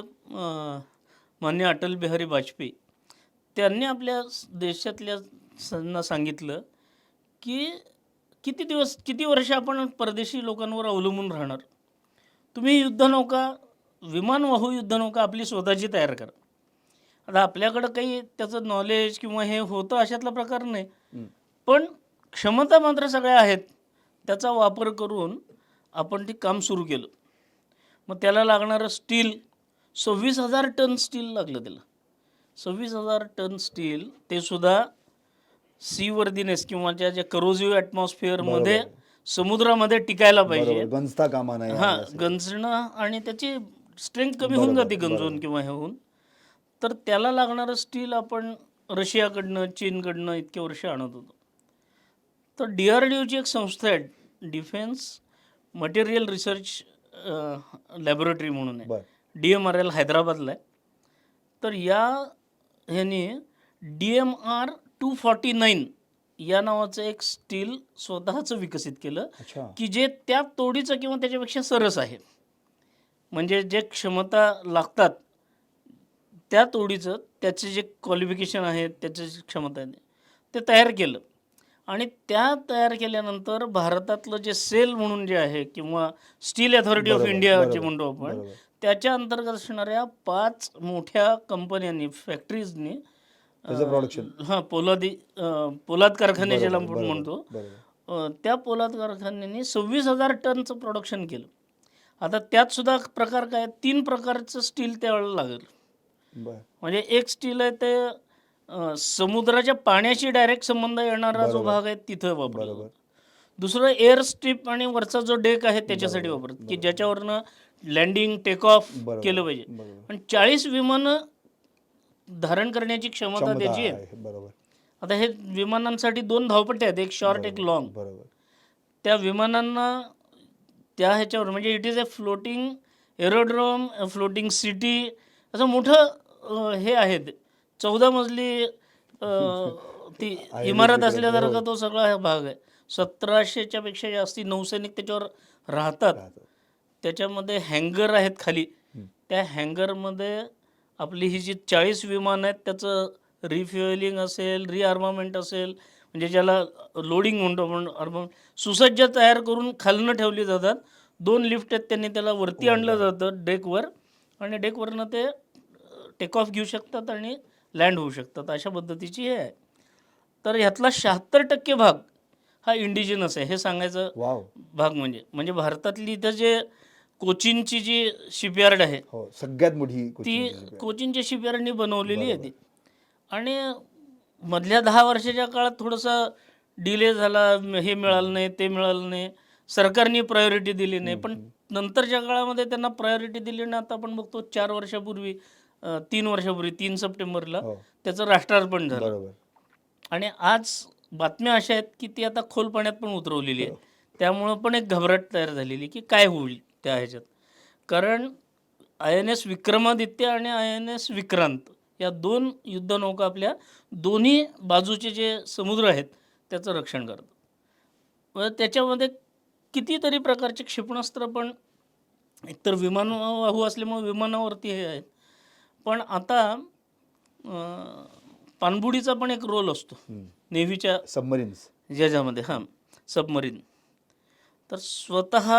माननीय अटल बिहारी वाजपेयी, त्यांनी आपल्या देशातल्या सांगितलं की किती वर्ष आपण परदेशी लोकांवर अवलंबून राहणार. तुम्ही युद्धनौका, विमानवाहू युद्धनौका आपली स्वतःची तयार करा. आता आपल्याकडं काही त्याचं नॉलेज किंवा हे होतं अशातला प्रकार नाही, पण क्षमता मात्र सगळ्या आहेत. त्याचा वापर करून आपण ते काम सुरू केलं. मग त्याला लागणारं स्टील 26,000 टन स्टील लागलं त्याला. 26,000 टन स्टील, ते सुद्धा सीवर्दीनेस किंवा ज्या करोजिव्ह ॲटमॉस्फिअरमध्ये समुद्रामध्ये टिकायला पाहिजे. गंजता कामा नये. हां, गंजणं आणि त्याची स्ट्रेंथ कमी होऊन जाते गंजून किंवा हे होऊन. तर त्याला लागणारं स्टील आपण रशियाकडनं, चीनकडनं इतके वर्ष आणत होतो. तर DRDOची एक संस्था आहे, डिफेन्स मटेरियल रिसर्च लॅबोरेटरी म्हणून आहे, DMRL हैदराबादला आहे. तर या ह्याने DMR 249 या नावाचं एक स्टील स्वतःचं विकसित केलं की जे त्या तोडीचं किंवा त्याच्यापेक्षा सरस आहे. म्हणजे जे क्षमता लागतात त्या तोडीचं त्याचे जे क्वालिफिकेशन आहे, त्याची जी क्षमता आहे ते तयार केलं. आणि त्या तयार केल्यानंतर भारतातलं जे सेल म्हणून जे आहे किंवा स्टील अथॉरिटी ऑफ बरोबर, इंडिया जे बरोबर, म्हणतो आपण, बरोबर. त्याच्या अंतर्गत असणाऱ्या 5 मोठ्या कंपन्यांनी, फॅक्टरीजनी त्याचं प्रोडक्शन. पोलाद कारखाने ज्याला बरोबर, आपण बरोबर, म्हणतो, बरोबर. त्या पोलाद कारखान्यांनी 26,000 टनचं प्रोडक्शन केलं. आता त्यात सुद्धा प्रकार काय, 3 प्रकारचं स्टील त्यावेळेला लागेल. बरं. म्हणजे एक स्टील आहे ते समुद्राच्या पाण्याशी डायरेक्ट संबंध येणारा जो बरोबर. भाग आहे तिथं वापरलं. बरोबर. दुसरं एअर स्ट्रीप आणि वरचा जो डेक आहे त्याच्यासाठी बरोबर, वापरतात, की बरोबर. ज्याच्यावरनं लँडिंग टेक ऑफ बरोबर, केलं पाहिजे. बरोबर. पण 40 विमानं धारण करण्याची क्षमता क्षमता त्याची आहे. आहे. बरोबर, आता हे विमानांसाठी 2 धावपट्ट्या आहेत, एक शॉर्ट एक लॉंग. बरोबर. त्या विमानांना त्या ह्याच्यावर म्हणजे it is a floating aerodrome, floating city, असं मोठं हे आहे ते. 14 मजली ती आहे इमारत तिकडे. असल्यासारखा हो. तो सगळा हा भाग आहे. 1700च्या पेक्षा जास्ती नौसैनिक त्याच्यावर राहतात. त्याच्यामध्ये हँगर आहेत खाली. त्या हँगरमध्ये आपली ही जी 40 विमानं आहेत त्याचं रिफ्युएलिंग असेल, रिआर्मामेंट असेल, म्हणजे ज्याला लोडिंग म्हणतो आपण, सुसज्ज तयार करून खालनं ठेवली जातात. 2 लिफ्ट आहेत, त्यांनी त्याला वरती आणलं जातं डेकवर, आणि डेकवरनं ते टेक ऑफ घेऊ शकतात आणि लँड होऊ शकतात. अशा पद्धतीची हे आहे. तर ह्यातला 76% भाग हा इंडिजिनस आहे, हे सांगायचं वाव. भाग म्हणजे भारतातली इथं जे कोचीनची जी शिपयार्ड आहे हो, सगळ्यात मोठी ती कोचिंग आहे. कोचीनच्या शिपयार्डनी बनवलेली आहे बरोबर. ती. आणि मधल्या 10 वर्षाच्या काळात थोडासा डिले झाला, हे मिळालं नाही, ते मिळालं नाही, सरकारने प्रायोरिटी दिली नाही. पण नंतरच्या काळामध्ये त्यांना प्रायोरिटी दिली आणि आता आपण बघतो 4 वर्षापूर्वी 3 वर्षापूर्वी 3 सप्टेंबरला हो. त्याचं राष्ट्रार्पण झालं. बरोबर. आणि आज बातम्या अशा आहेत की ती आता खोल पाण्यात पण उतरवलेली आहे. त्यामुळं पण एक घबराट तयार झालेली की काय होईल त्या ह्याच्यात. कारण INS विक्रमादित्य आणि INS विक्रांत या 2 युद्धनौका आपल्या दोन्ही बाजूचे जे समुद्र आहेत त्याचं रक्षण करतात. व त्याच्यामध्ये कितीतरी प्रकारचे क्षेपणास्त्र पण, एकतर विमानवाहू असल्यामुळे विमानावरती हे आहेत, पण आता पाणबुडीचा पण एक रोल असतो नेव्हीच्या सबमरीन्स. ज्याच्यामध्ये, सबमरीन. तर स्वतः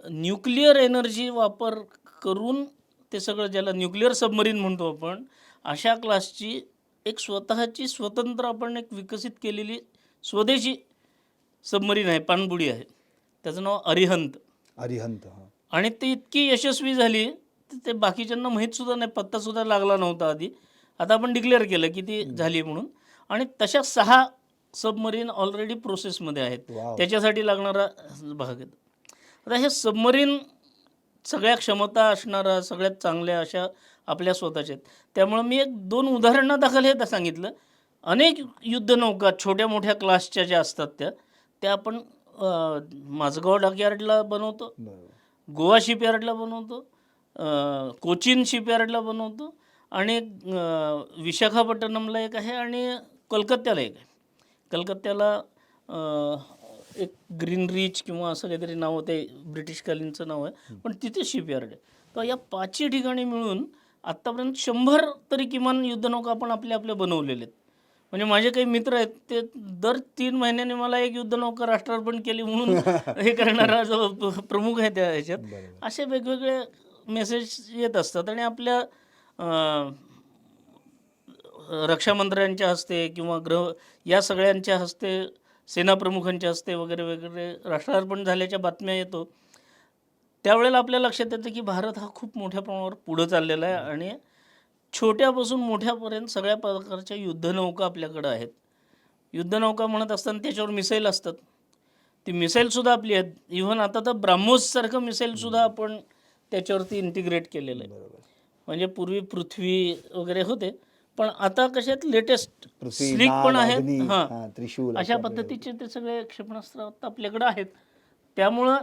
न्यूक्लिअर एनर्जी वापर करून ते सगळं, ज्याला न्यूक्लिअर सबमरीन म्हणतो आपण, अशा क्लासची एक स्वतःची स्वतंत्र आपण एक विकसित केलेली स्वदेशी सबमरीन आहे, पाणबुडी आहे. त्याचं नाव अरिहंत. अरिहंत. हा. आणि ती इतकी यशस्वी झाली ते बाकीच्यांना माहीतसुद्धा नाही, पत्तासुद्धा लागला नव्हता आधी. आता आपण डिक्लेअर केलं की ती झाली म्हणून. आणि तशा 6 सबमरीन ऑलरेडी प्रोसेसमध्ये आहेत. वाव. त्याच्यासाठी लागणारा भाग आहे. आता हे सबमरीन सगळ्या क्षमता असणारा, सगळ्यात चांगल्या अशा आपल्या स्वतःच्या आहेत. त्यामुळं मी 1-2 उदाहरणादाखल हे सांगितलं. अनेक युद्धनौका छोट्या मोठ्या क्लासच्या ज्या असतात त्या आपण माझगाव डॉकयार्डला बनवतो, बरोबर. गोवा शिपयार्डला बनवतो, कोचीन शिपयार्डला बनवतो, आणि विशाखापट्टणमला एक आहे आणि कलकत्त्याला एक आहे. कलकत्त्याला एक ग्रीन रिच किंवा असं काहीतरी नाव होते, ब्रिटिशकालीनचं नाव आहे, पण तिथे शिपयार्ड आहे. तर या 5ही ठिकाणी मिळून आत्तापर्यंत 100 तरी किमान युद्धनौका आपण आपल्या बनवलेले आहेत. म्हणजे माझे काही मित्र आहेत ते दर 3 महिन्याने मला एक युद्धनौका राष्ट्रार्पण केली म्हणून हे करणारा जो प्रमुख आहे त्या ह्याच्यात, बरोबर. असे वेगवेगळे मेसेज येत असतात. आणि आपल्या रक्षामंत्र्यांच्या हस्ते किंवा या सगळ्यांच्या हस्ते, सेनाप्रमुखांच्या हस्ते वगैरे वगैरे राष्ट्रार्पण झाल्याच्या बातम्या येतो. त्यावेळेला आपल्या लक्षात येतं की भारत हा खूप मोठ्या प्रमाणावर पुढं चाललेला आहे आणि छोट्यापासून मोठ्यापर्यंत सगळ्या प्रकारच्या युद्धनौका आपल्याकडं आहेत. युद्धनौका म्हणत असताना त्याच्यावर मिसाईल असतात. ती मिसाईलसुद्धा आपली आहेत. इव्हन आता तर ब्राह्मोससारखं मिसाईलसुद्धा आपण त्याच्यावरती इंटिग्रेट केलेलं आहे. बरोबर. म्हणजे पूर्वी पृथ्वी वगैरे होते, पण आता कशात लेटेस्ट पृथ्वी, स्लिक पण नाग, आहेत. अग्नी, हां, त्रिशूल अशा पद्धतीचे ते सगळे क्षेपणास्त्र आता आपल्याकडं आहेत. त्यामुळं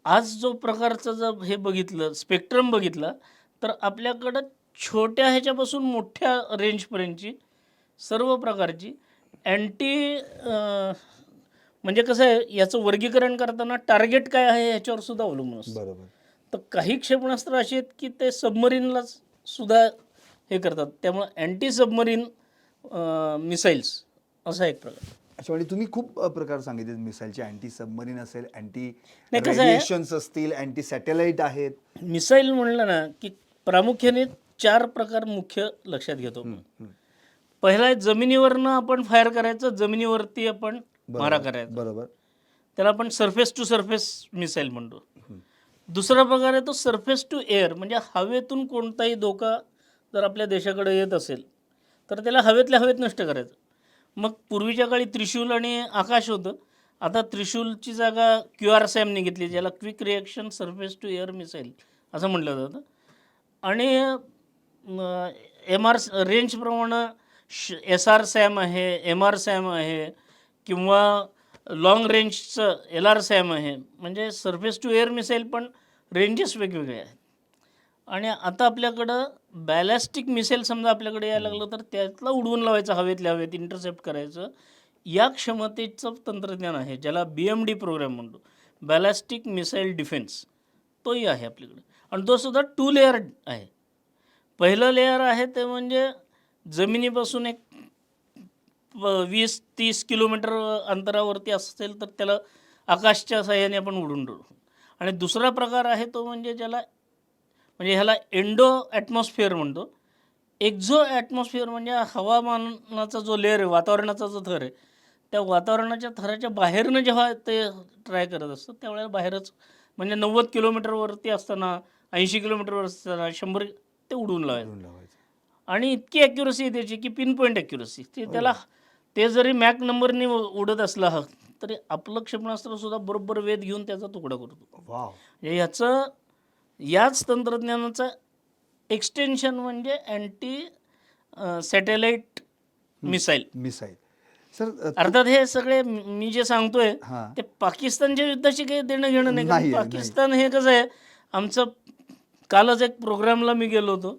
आज जो प्रकारचं जर हे बघितलं, स्पेक्ट्रम बघितला, तर आपल्याकडं छोट्या ह्याच्यापासून मोठ्या रेंजपर्यंतची सर्व प्रकारची म्हणजे कसं आहे, याचं वर्गीकरण करताना टार्गेट काय आहे ह्याच्यावर सुद्धा अवलंबून असतं. बरोबर. तर काही क्षेपणास्त्र अशी आहेत की ते सबमरीनलाच सुद्धा हे करतात. त्यामुळं अँटी सबमरीन मिसाईल्स असा एक प्रकार. अच्छा, म्हणजे तुम्ही खूप प्रकार सांगितले मिसाईलचे. अँटी सबमरीन असेल, अँटी नाही, कसं आहे, रेडिएशन्स असतील, अँटी सॅटेलाइट आहेत. मिसाईल म्हणलं ना की प्रामुख्याने 4 प्रकार मुख्य लक्षात घेतो. पहिला आहे जमिनीवरनं आपण फायर करायचं, जमिनीवरती आपण मारा करायचा, बरोबर. त्याला आपण सरफेस टू सरफेस मिसाईल म्हणतो. दुसरा प्रकार आहे तो सरफेस टू एअर, म्हणजे हवेतून कोणताही धोका जर आपल्या देशाकडे येत असेल तर त्याला हवेतल्या हवेत नष्ट करायचं. मग पूर्वीच्या काळी त्रिशूल आणि आकाश होतं, आता त्रिशूलची जागा QRSAM घेतली, ज्याला quick reaction surface to air missile असं म्हटलं जातं. आणि MR रेंजप्रमाणे SRSAM आहे, MRSAM आहे, किंवा लॉंग रेंजचं LRSAM आहे. म्हणजे सरफेस टू एअर मिसाईल पण रेंजेस वेगवेगळे आहेत. आणि आता आपल्याकडं बॅलॅस्टिक मिसाईल समजा आपल्याकडे यायला लागलं तर त्यातला उडवून लावायचं, हवेतल्या हवेत इंटरसेप्ट करायचं, या क्षमतेचं तंत्रज्ञान आहे, ज्याला BMD प्रोग्राम म्हणतो, बॅलॅस्टिक मिसाईल डिफेन्स. तोही आहे आपल्याकडे. आणि तो सुद्धा 2 लेअर आहे. पहिलं लेअर आहे ते म्हणजे जमिनीपासून एक 20-30 किलोमीटर अंतरावरती असेल तर त्याला आकाशच्या साहाय्याने आपण उडून ठेवू. आणि दुसरा प्रकार आहे तो म्हणजे ह्याला एंडो ॲटमॉस्फिअर म्हणतो. एक्झो ॲटमॉस्फिअर म्हणजे हवामानाचा जो लेअर आहे, वातावरणाचा जो थर आहे, त्या वातावरणाच्या थराच्या बाहेरनं जेव्हा ते ट्राय करत असतं त्यावेळेला बाहेरच, म्हणजे 90 किलोमीटरवरती असताना, 80 किलोमीटरवर असताना, 100 ते उडवून लावायचं. आणि इतकी ॲक्युरसी आहे त्याची की पिन पॉईंट ॲक्युरसी. ते जरी मॅक नंबरने उडत असला तरी आपलं क्षेपणास्त्रसुद्धा बरोबर वेध घेऊन त्याचा तुकडा करतो. वाव. याच तंत्रज्ञानाचं एक्सटेन्शन म्हणजे अँटी सॅटेलाइट मिसाईल. सर अर्थात हे सगळे मी जे सांगतोय हां. ते पाकिस्तानच्या युद्धाशी काही देणं घेणं नाही. नाही कारण आहे, पाकिस्तान हे कसं आहे, आमचं कालच एक प्रोग्रामला मी गेलो होतो.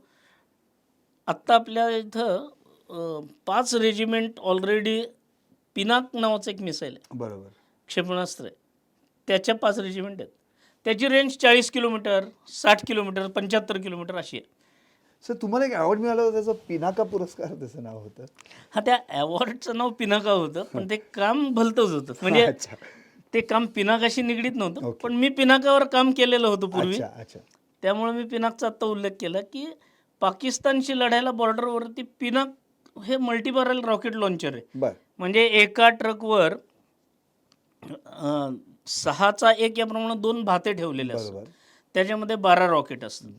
आत्ता आपल्या इथं 5 रेजिमेंट ऑलरेडी, पिनाक नावाचं एक मिसाईल आहे, बरोबर, क्षेपणास्त्र आहे, त्याच्या 5 रेजिमेंट आहेत. त्याची रेंज 40 किलोमीटर, 60 किलोमीटर, 75 किलोमीटर अशी आहे. सर तुम्हाला एक अवॉर्ड मिळाला होता, त्याचं पिनाका पुरस्कार त्याचं नाव होतं. हा, त्या अवॉर्डचं नाव पिनाका होतं, पण ते काम भलतंच होतं. म्हणजे अच्छा. ते काम पिनाकाशी निगडीत नव्हतं, ओके. पण मी पिनाकावर काम केलेलं होतं पूर्वी. अच्छा. त्यामुळे मी पिनाकचा आत्ता उल्लेख केला की पाकिस्तानशी लढायला बॉर्डरवरती पिनाक हे मल्टीबॅरल रॉकेट लॉन्चर आहे. बर. म्हणजे एका ट्रकवर 6चा 1 याप्रमाणे 2 भाते ठेवलेले असतात, बरोबर. त्याच्यामध्ये 12 रॉकेट असतात,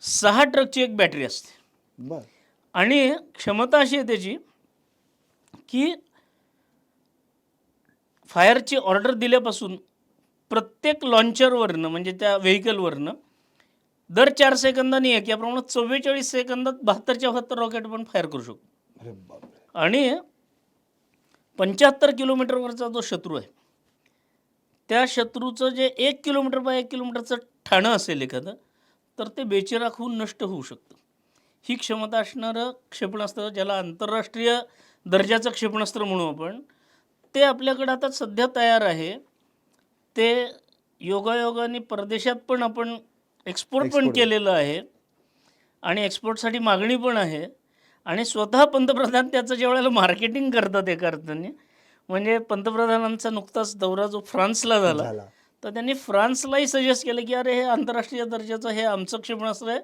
6 ट्रकची एक बॅटरी असते. बर. आणि क्षमता अशी आहे त्याची की फायरची ऑर्डर दिल्यापासून प्रत्येक लॉन्चरवरनं, म्हणजे त्या व्हेकलवरनं, दर 4 सेकंदांनी एक याप्रमाणे 44 सेकंदात 72 रॉकेट पण फायर करू शकतो. अरे बापरे. आणि 75 किलोमीटरवरचा जो शत्रू आहे, त्या शत्रूचं जे 1 किलोमीटर बाय 1 किलोमीटरचं ठाणं असेल एखादं, तर ते बेचिराख होऊन नष्ट होऊ शकतं. ही क्षमता असणारं क्षेपणास्त्र, ज्याला आंतरराष्ट्रीय दर्जाचं क्षेपणास्त्र म्हणू आपण, ते आपल्याकडं आता सध्या तयार आहे. ते योगायोगाने परदेशात पण आपण एक्सपोर्ट पण केलेलं आहे, आणि एक्सपोर्टसाठी मागणी पण आहे. आणि स्वतः पंतप्रधान त्याचं ज्यावेळेला मार्केटिंग करतात एका अर्थाने, म्हणजे पंतप्रधानांचा नुकताच दौरा जो फ्रान्सला झाला, तर त्यांनी फ्रान्सलाही सजेस्ट केलं की अरे हे आंतरराष्ट्रीय दर्जाचं हे आमचं क्षेपणास्त्र आहे,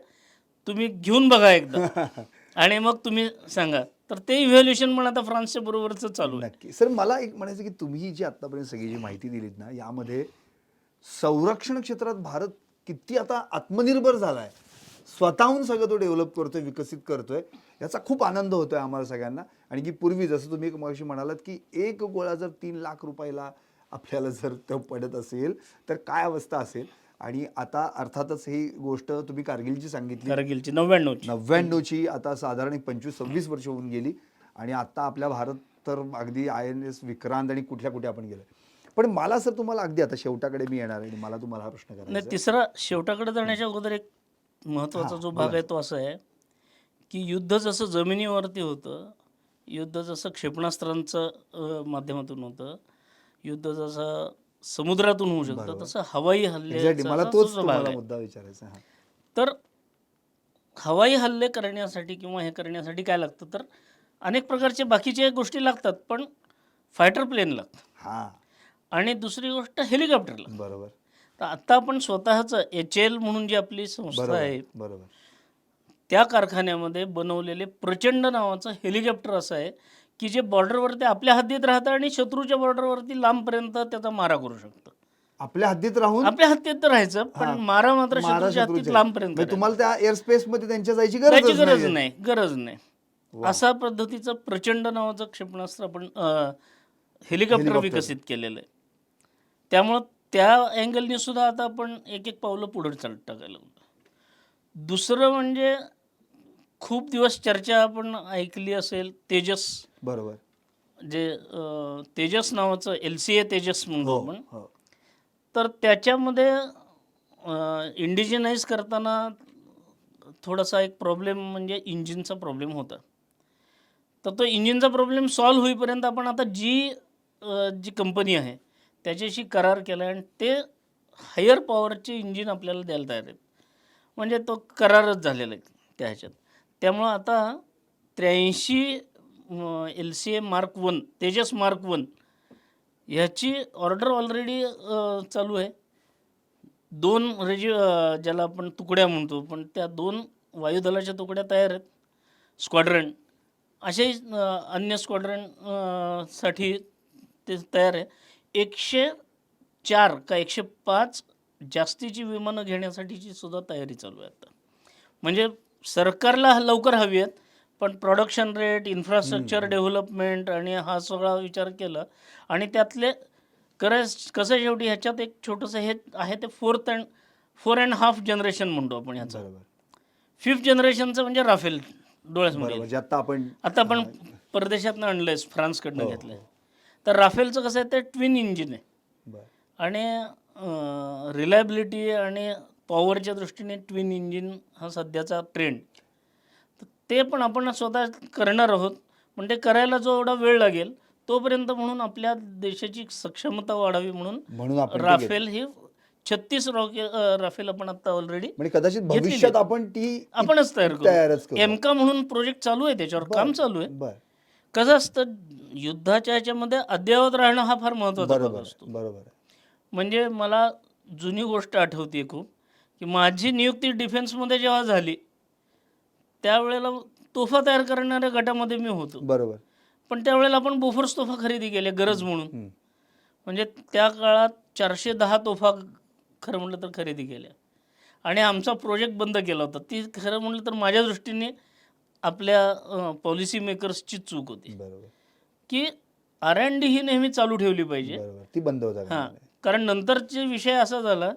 तुम्ही घेऊन बघा एकदा आणि मग तुम्ही सांगा. तर ते इव्हॅल्युएशन पण आता फ्रान्सच्या बरोबरच चालू आहे. नक्की. सर मला एक म्हणायचं की तुम्ही जी आतापर्यंत सगळी जी माहिती दिलीत ना, यामध्ये संरक्षण क्षेत्रात भारत किती आता आत्मनिर्भर झालाय, स्वतःहून सगळं तो डेव्हलप करतोय, विकसित करतोय, याचा खूप आनंद होतोय आम्हाला सगळ्यांना. आणि की पूर्वी जसं तुम्ही एक मगाशी म्हणालात की एक गोळा जर 3 लाख रुपयाला आपल्याला जर तो पडत असेल तर काय अवस्था असेल. आणि आता अर्थातच ही गोष्ट तुम्ही कारगिलची सांगितली, कारगिलची 99ची आता साधारण 25-26 वर्ष होऊन गेली. आणि आता आपल्या भारत तर अगदी INS विक्रांत आणि कुठे आपण गेलो. पण मला सर तुम्हाला अगदी आता शेवटाकडे मी येणार आहे, मला तुम्हाला हा प्रश्न करायचा नाही, तिसरा शेवटाकडे जाण्याच्या अगोदर एक महत्त्वाचा जो भाग आहे तो असा आहे की युद्ध जसं जमिनीवरती होतं, युद्ध जसं क्षेपणास्त्रांचं माध्यमातून होतं, युद्ध जसं समुद्रातून होऊ शकतं, तसं हवाई हल्ले मला तोच तुम्हाला मुद्दा विचारायचा. तर हवाई हल्ले करण्यासाठी किंवा हे करण्यासाठी काय लागतं तर अनेक प्रकारचे बाकीचे गोष्टी लागतात, पण फायटर प्लेन लागतं हां, आणि दुसरी गोष्ट हेलिकॉप्टर लागतं. बरोबर, तर आत्ता आपण स्वतःचं HAL म्हणून जी आपली संस्था बरोबर, आहे बरोबर. त्या कारखान्यामध्ये बनवलेले प्रचंड नावाचं हेलिकॉप्टर असं आहे की जे बॉर्डरवरती आपल्या हद्दीत राहतं आणि शत्रूच्या बॉर्डरवरती लांबपर्यंत त्याचा मारा करू शकतं. आपल्या हद्दीत राहून आपल्या हद्दीत राहायचं, पण हां, मारा मात्र मारा शत्रूच्या हद्दीत शत्रूचे लांबपर्यंत म्हणजे तुम्हाला करायचा. त्या एअर स्पेसमध्ये त्यांच्या जायची जायची गरजच गरज नाहीये. नाही, गरज नाही. वा. अशा पद्धतीचं प्रचंड नावाचं क्षेपणास्त्र आपण हेलिकॉप्टर हेलिकॉप्टर. विकसित केलेलं आहे. त्यामुळं त्या अँगलनी सुद्धा आता आपण एक एक पावलं पुढे चालत टाकायला लागलो. दुसरं म्हणजे खूप दिवस चर्चा आपण ऐकली असेल तेजस, बरोबर. जे तेजस नावाचं LCA तेजस म्हणतो हो, आपण. हो. तर त्याच्यामध्ये इंडिजिनाइज करताना थोडासा एक प्रॉब्लेम म्हणजे इंजिनचा प्रॉब्लेम होता. तर तो इंजिनचा प्रॉब्लेम सॉल्व्ह होईपर्यंत आपण आता जी कंपनी आहे त्याच्याशी करार केला आणि ते हायर पॉवरचे इंजिन आपल्याला द्यायला तयार आहेत. म्हणजे तो करारच झालेला आहे त्या ह्याच्यात. त्यामुळं आता 83 LCA Mark 1 तेजस Mark 1 ह्याची ऑर्डर ऑलरेडी चालू आहे. 2 ज्याला आपण तुकड्या म्हणतो, पण त्या 2 वायुदलाच्या तुकड्या तयार आहेत. स्क्वॉड्रन असे अन्य स्क्वॉड्रन साठी ते तयार आहे. 104 का 105 जास्तीची विमानं घेण्यासाठीची सुद्धा तयारी चालू आहे आता. म्हणजे सरकारला लवकर हवी आहेत, पण प्रोडक्शन रेट, इन्फ्रास्ट्रक्चर डेव्हलपमेंट आणि हा सगळा विचार केला आणि त्यातले कसं शेवटी ह्याच्यात एक छोटंसं हे आहे ते 4 अँड हाफ जनरेशन म्हणतो आपण ह्याचं. बरोबर, 5th जनरेशनचं म्हणजे राफेल डोळ्यासमोर येईल. बरोबर. जे आता आपण आता आपण परदेशातनं आणलंय, फ्रान्सकडनं हो, घेतलंय. हो. तर राफेलचं कसं आहे ते ट्विन इंजिन आहे बरं. आणि रिलायबिलिटी आणि पॉवरच्या दृष्टीने ट्विन इंजिन हा सध्याचा ट्रेंड. तर ते पण आपण स्वतः करणार आहोत. पण ते करायला जो एवढा वेळ लागेल तोपर्यंत म्हणून आपल्या देशाची सक्षमता वाढावी म्हणून म्हणून आपण ते घेतलं. राफेल ही 36 राफेल आपण आता ऑलरेडी म्हणजे कदाचित घेतलेली भविष्यात आहेत. आपण ती आपणच तयार तयारच करू. करू. एमका म्हणून प्रोजेक्ट चालू आहे, त्याच्यावर काम चालू आहे. बरं. कसं असतं युद्धाच्या ह्याच्यामध्ये अद्ययावत राहणं हा फार महत्त्वाचा भाग बरोबर असतो. आहे, बरोबर आहे. म्हणजे मला जुनी गोष्ट आठवते खूप, की माझी नियुक्ती डिफेन्समध्ये जेव्हा झाली त्यावेळेला तोफा तयार करणाऱ्या गटामध्ये मी होतो. बरोबर. पण त्यावेळेला आपण बोफोर्स तोफा खरेदी केल्या गरज म्हणून. हं. म्हणजे त्या काळात 410 तोफा खरं म्हटलं तर खरेदी केल्या आणि आमचा प्रोजेक्ट बंद केला होता. ती खरं म्हटलं तर माझ्या दृष्टीने आपल्या पॉलिसी मेकर्सची चूक होती, बरोबर, की R&D ही नेहमी चालू ठेवली पाहिजे. बरोबर. ती बंद होता कामा हां, नये. कारण नंतरचे विषय असा झाला,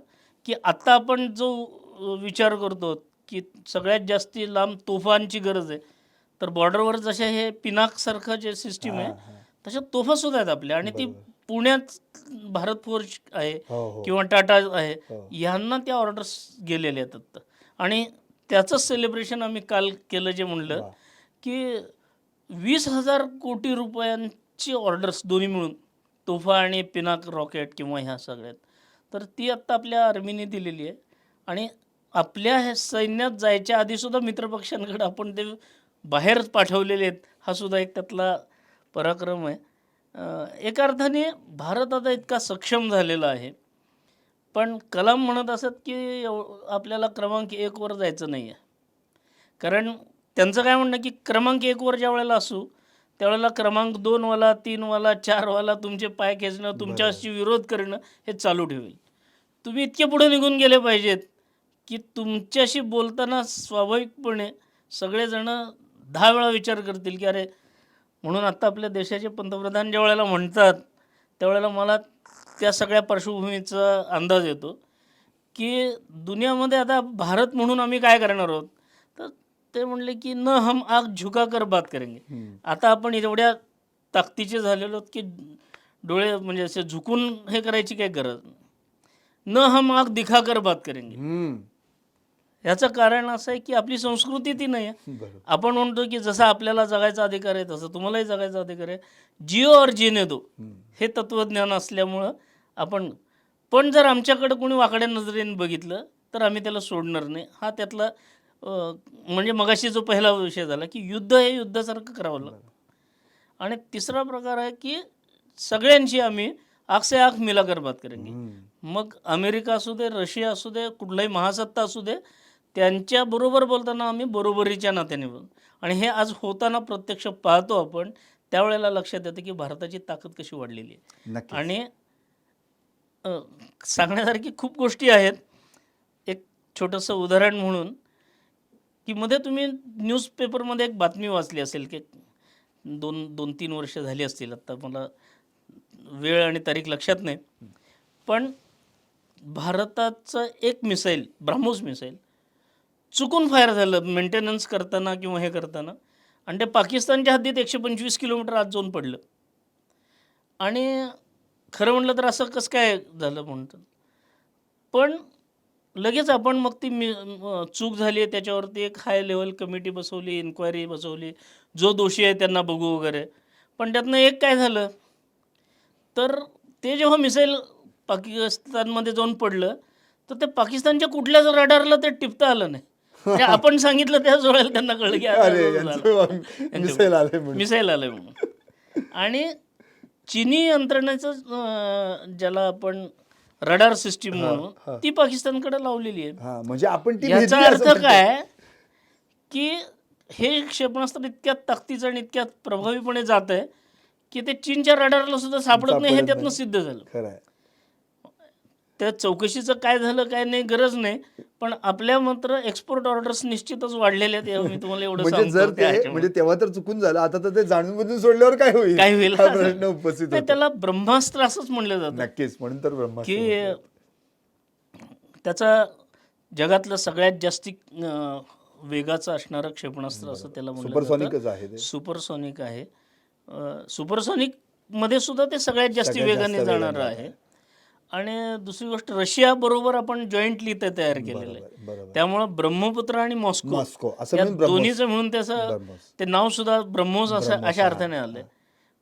की आत्ता आपण जो विचार करतो, की सगळ्यात जास्ती लांब तोफांची गरज आहे. तर बॉर्डरवर जशा हे पिनाकसारखं जे सिस्टीम आहे, हां, हां. तशा तोफासुद्धा आहेत आपल्या आणि ती बरोबर. पुण्यात भारत फोर्ज आहे हो, हो. किंवा टाटा आहे, हो. ह्यांना त्या ऑर्डर्स गेलेल्या आहेत आत्ता. आणि त्याचंच सेलिब्रेशन आम्ही काल केलं, जे म्हणलं, वाह! की 20,000 कोटी रुपयांची ऑर्डर्स दोन्ही मिळून, तोफा आणि पिनाक रॉकेट किंवा ह्या सगळ्यात. तर ती आत्ता आपल्या आर्मीने दिलेली आहे आणि आपल्या ह्या सैन्यात जायच्या आधीसुद्धा मित्रपक्षांकडे आपण ते बाहेर पाठवलेले आहेत. हा सुद्धा एक त्यातला पराक्रम आहे. एका अर्थाने भारत आता इतका सक्षम झालेला आहे. पण कलाम म्हणत असत, की आपल्याला क्रमांक 1 वर जायचं नाही आहे. कारण त्यांचं काय म्हणणं, की क्रमांक 1 वर ज्या वेळेला असू त्यावेळेला क्रमांक 2 वाला, 3 वाला, 4 वाला तुमचे पाय खेचणं, तुमच्याशी विरोध करणं हे चालू ठेवेल. तुम्ही इतके पुढे निघून गेले पाहिजेत, की तुमच्याशी बोलताना स्वाभाविकपणे सगळेजण 10 वेळा विचार करतील, की अरे, म्हणून आत्ता आपल्या देशाचे पंतप्रधान ज्या वेळेला म्हणतात त्यावेळेला मला त्या सगळ्या पार्श्वभूमीचा अंदाज येतो, की दुनियामध्ये आता भारत म्हणून आम्ही काय करणार आहोत. तर ते म्हणले, की न हम आग झुका कर बात करेंगे. आता आपण एवढ्या ताकदीचे झालेलो आहोत, की डोळे म्हणजे असे झुकून हे करायची काही गरज नाही. न हम आग दिखा कर बात करेंगे. याचं कारण असं आहे, की आपली संस्कृती ती नाही आहे. बरोबर. आपण म्हणतो, की जसं आपल्याला जगायचा अधिकार आहे तसं तुम्हालाही जगायचा अधिकार आहे. जिओ और जीने दो हे तत्त्वज्ञान असल्यामुळं आपण, पण जर आमच्याकडे कोणी वाकड्या नजरेने बघितलं तर आम्ही त्याला सोडणार नाही. हा त्यातला म्हणजे मगाशी जो पहिला विषय झाला की युद्ध हे युद्धासारखं करावं लागतं. आणि तिसरा प्रकार आहे की सगळ्यांशी आम्ही आग से आग मिलाकर बात करेंगे. मग अमेरिका असू दे, रशिया असू दे, कुठलाही महासत्ता असू दे, त्यांच्याबरोबर बोलताना आम्ही बरोबरीच्या नात्याने बोलतो. आणि हे आज होताना प्रत्यक्ष पाहतो आपण. त्यावेळेला लक्षात येतं की भारताची ताकद कशी वाढलेली आहे. नक्कीच. आणि अ, सांगण्यासारखी खूप गोष्टी आहेत. एक छोटंसं उदाहरण म्हणून की मध्ये तुम्ही न्यूजपेपरमध्ये एक बातमी वाचली असेल की 2-3 वर्ष झाली असतील, आत्ता मला वेळ आणि तारीख लक्षात नाही. पण भारताचं एक मिसाईल, ब्राह्मोस मिसाईल चुकून फायर झालं मेंटेनन्स करताना किंवा हे करताना, आणि ते पाकिस्तानच्या हद्दीत 125 किलोमीटर आत जाऊन पडलं. आणि खरं म्हटलं तर असं कसं काय झालं म्हणतात. पण लगेच आपण मग ती चूक झाली आहे त्याच्यावरती एक हाय लेवल कमिटी बसवली, इन्क्वायरी बसवली, जो दोषी आहे त्यांना बघू वगैरे. पण त्यातनं एक काय झालं, तर ते जेव्हा मिसाईल पाकिस्तानमध्ये जाऊन पडलं, तर ते पाकिस्तानच्या कुठल्याच रडारला ते टिपता आलं नाही. म्हणजे आपण सांगितलं त्याच वेळेला त्यांना कळलं की अरे, आता यांचं मिसाईल आलंय म्हणून. मिसाईल आलंय म्हणून. आणि चीनी यंत्रणेचं ज्याला आपण रडार सिस्टीम म्हणू, ती पाकिस्तानकडे लावलेली आहे. हा, म्हणजे आपण ती याचा भेदली असं अर्थ म्हणतो. काय की हे क्षेपणास्त्र इतक्या ताकदीचं आणि इतक्या प्रभावीपणे जात आहे की ते चीनच्या रडारला सुद्धा सापडत नाही, हे सापडत त्यातनं नाही. सिद्ध झालं. खरं आहे. त्या चौकशीचं काय झालं काय नाही गरज नाही, पण आपल्या मात्र एक्सपोर्ट ऑर्डर्स निश्चितच वाढलेल्या आहेत. मी तुम्हाला एवढं म्हणजे सांगतो. जर ते म्हणजे तेव्हा तर चुकून झालं, आता तर ते जाणून बुजून सोडल्यावर काय होईल, काय होईल हा प्रश्न उपस्थित नाही, होतो. त्याला ब्रह्मास्त्र असंच म्हणलं जातं नक्कीच, म्हणून तर ब्रह्मास्त्र की म्हटलं. त्याचा जगातलं सगळ्यात जास्ती वेगाचं असणारं क्षेपणास्त्र असं त्याला म्हणलं सुपरसॉनिकच जातं. आहे ते. सुपरसॉनिक आहे. सुपरसॉनिकमध्ये सुद्धा ते सगळ्यात जास्ती सगळ्यात वेगाने जास्त जाणारं वेगाने आहे. आणि दुसरी गोष्ट, रशिया बरोबर आपण जॉईंटली ते तयार केलेलं आहे. बरोबर, बरोबर. त्यामुळं ब्रह्मपुत्र आणि मॉस्को मॉस्को असं या म्हणून ब्रह्मोस. दोन्हीचं मिळून त्याचं ब्रह्मोस. ते नाव सुद्धा ब्रह्मोस असं ब्रह्मोस, अशा अर्थाने आलं.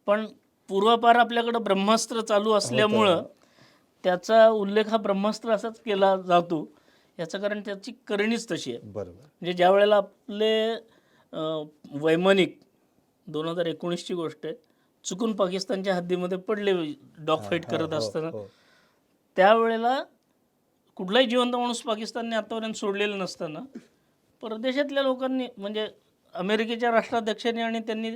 पण पूर्वापार आपल्याकडं ब्रह्मास्त्र चालू असल्यामुळं त्याचा उल्लेख हा ब्रह्मास्त्र असाच केला जातो. याचं कारण त्याची करणीच तशी आहे. बरोबर. म्हणजे ज्या वेळेला आपले वैमानिक 2019ची गोष्ट आहे, चुकून पाकिस्तानच्या हद्दीमध्ये पडले डॉग फाईट करत असताना, त्यावेळेला कुठलाही जिवंत माणूस पाकिस्तानने आतापर्यंत सोडलेला नसताना परदेशातल्या लोकांनी, म्हणजे अमेरिकेच्या राष्ट्राध्यक्षांनी आणि त्यांनी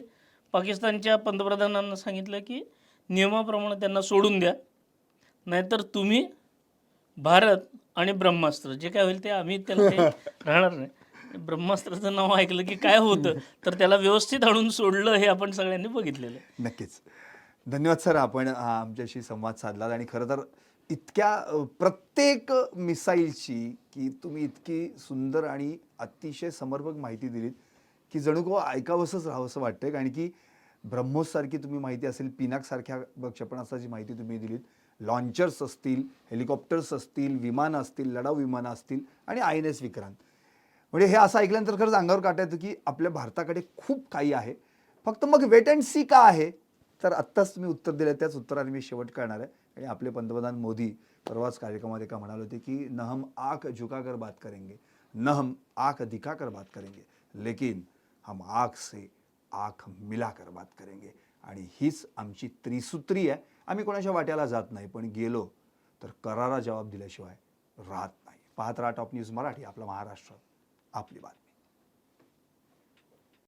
पाकिस्तानच्या पंतप्रधानांना सांगितलं की नियमाप्रमाणे त्यांना सोडून द्या, नाहीतर तुम्ही भारत आणि ब्रह्मास्त्र जे काय होईल ते आम्ही त्याला काही राहणार नाही. ब्रह्मास्त्राचं नाव ऐकलं की काय होतं, तर त्याला व्यवस्थित आणून सोडलं, हे आपण सगळ्यांनी बघितलेलं आहे. नक्कीच. धन्यवाद सर, आपण आमच्याशी संवाद साधलात आणि खरं तर इतक्या प्रत्येक मिसाईलची की तुम्ही इतकी सुंदर आणि अतिशय समर्पक माहिती दिलीत की जणू को ऐकावंसंच राहावंसं वाटतंय. कारण की ब्रह्मोससारखी तुम्ही माहिती असेल, पिनाकसारख्या क्षेपणास्त्राची माहिती तुम्ही दिलीत, लॉन्चर्स असतील, हेलिकॉप्टर्स असतील, विमानं असतील, लढाऊ विमानं असतील आणि INS विक्रांत. म्हणजे हे असं ऐकल्यानंतर खरंच अंगावर काटा येतं की आपल्या भारताकडे खूप काही आहे. फक्त मग वेट अँड सी का आहे, तर आत्ताच तुम्ही उत्तर दिलं, त्याच उत्तराने मी शेवट करणार आहे. आणि आपले पंतप्रधान मोदी परवाच कार्यक्रमात एका म्हणाले होते की न हम आंख झुकाकर बात करेंगे, न हम आंख दिखाकर बात करेंगे, लेकिन हम आंख से आंख मिलाकर बात करेंगे. आणि हीच आमची त्रिसूत्री आहे. आम्ही कोणाच्या वाट्याला जात नाही, पण गेलो तर करारा जबाब दिल्याशिवाय राहत नाही. पाहत राहा टॉप न्यूज मराठी, आपला महाराष्ट्र, आपली बात.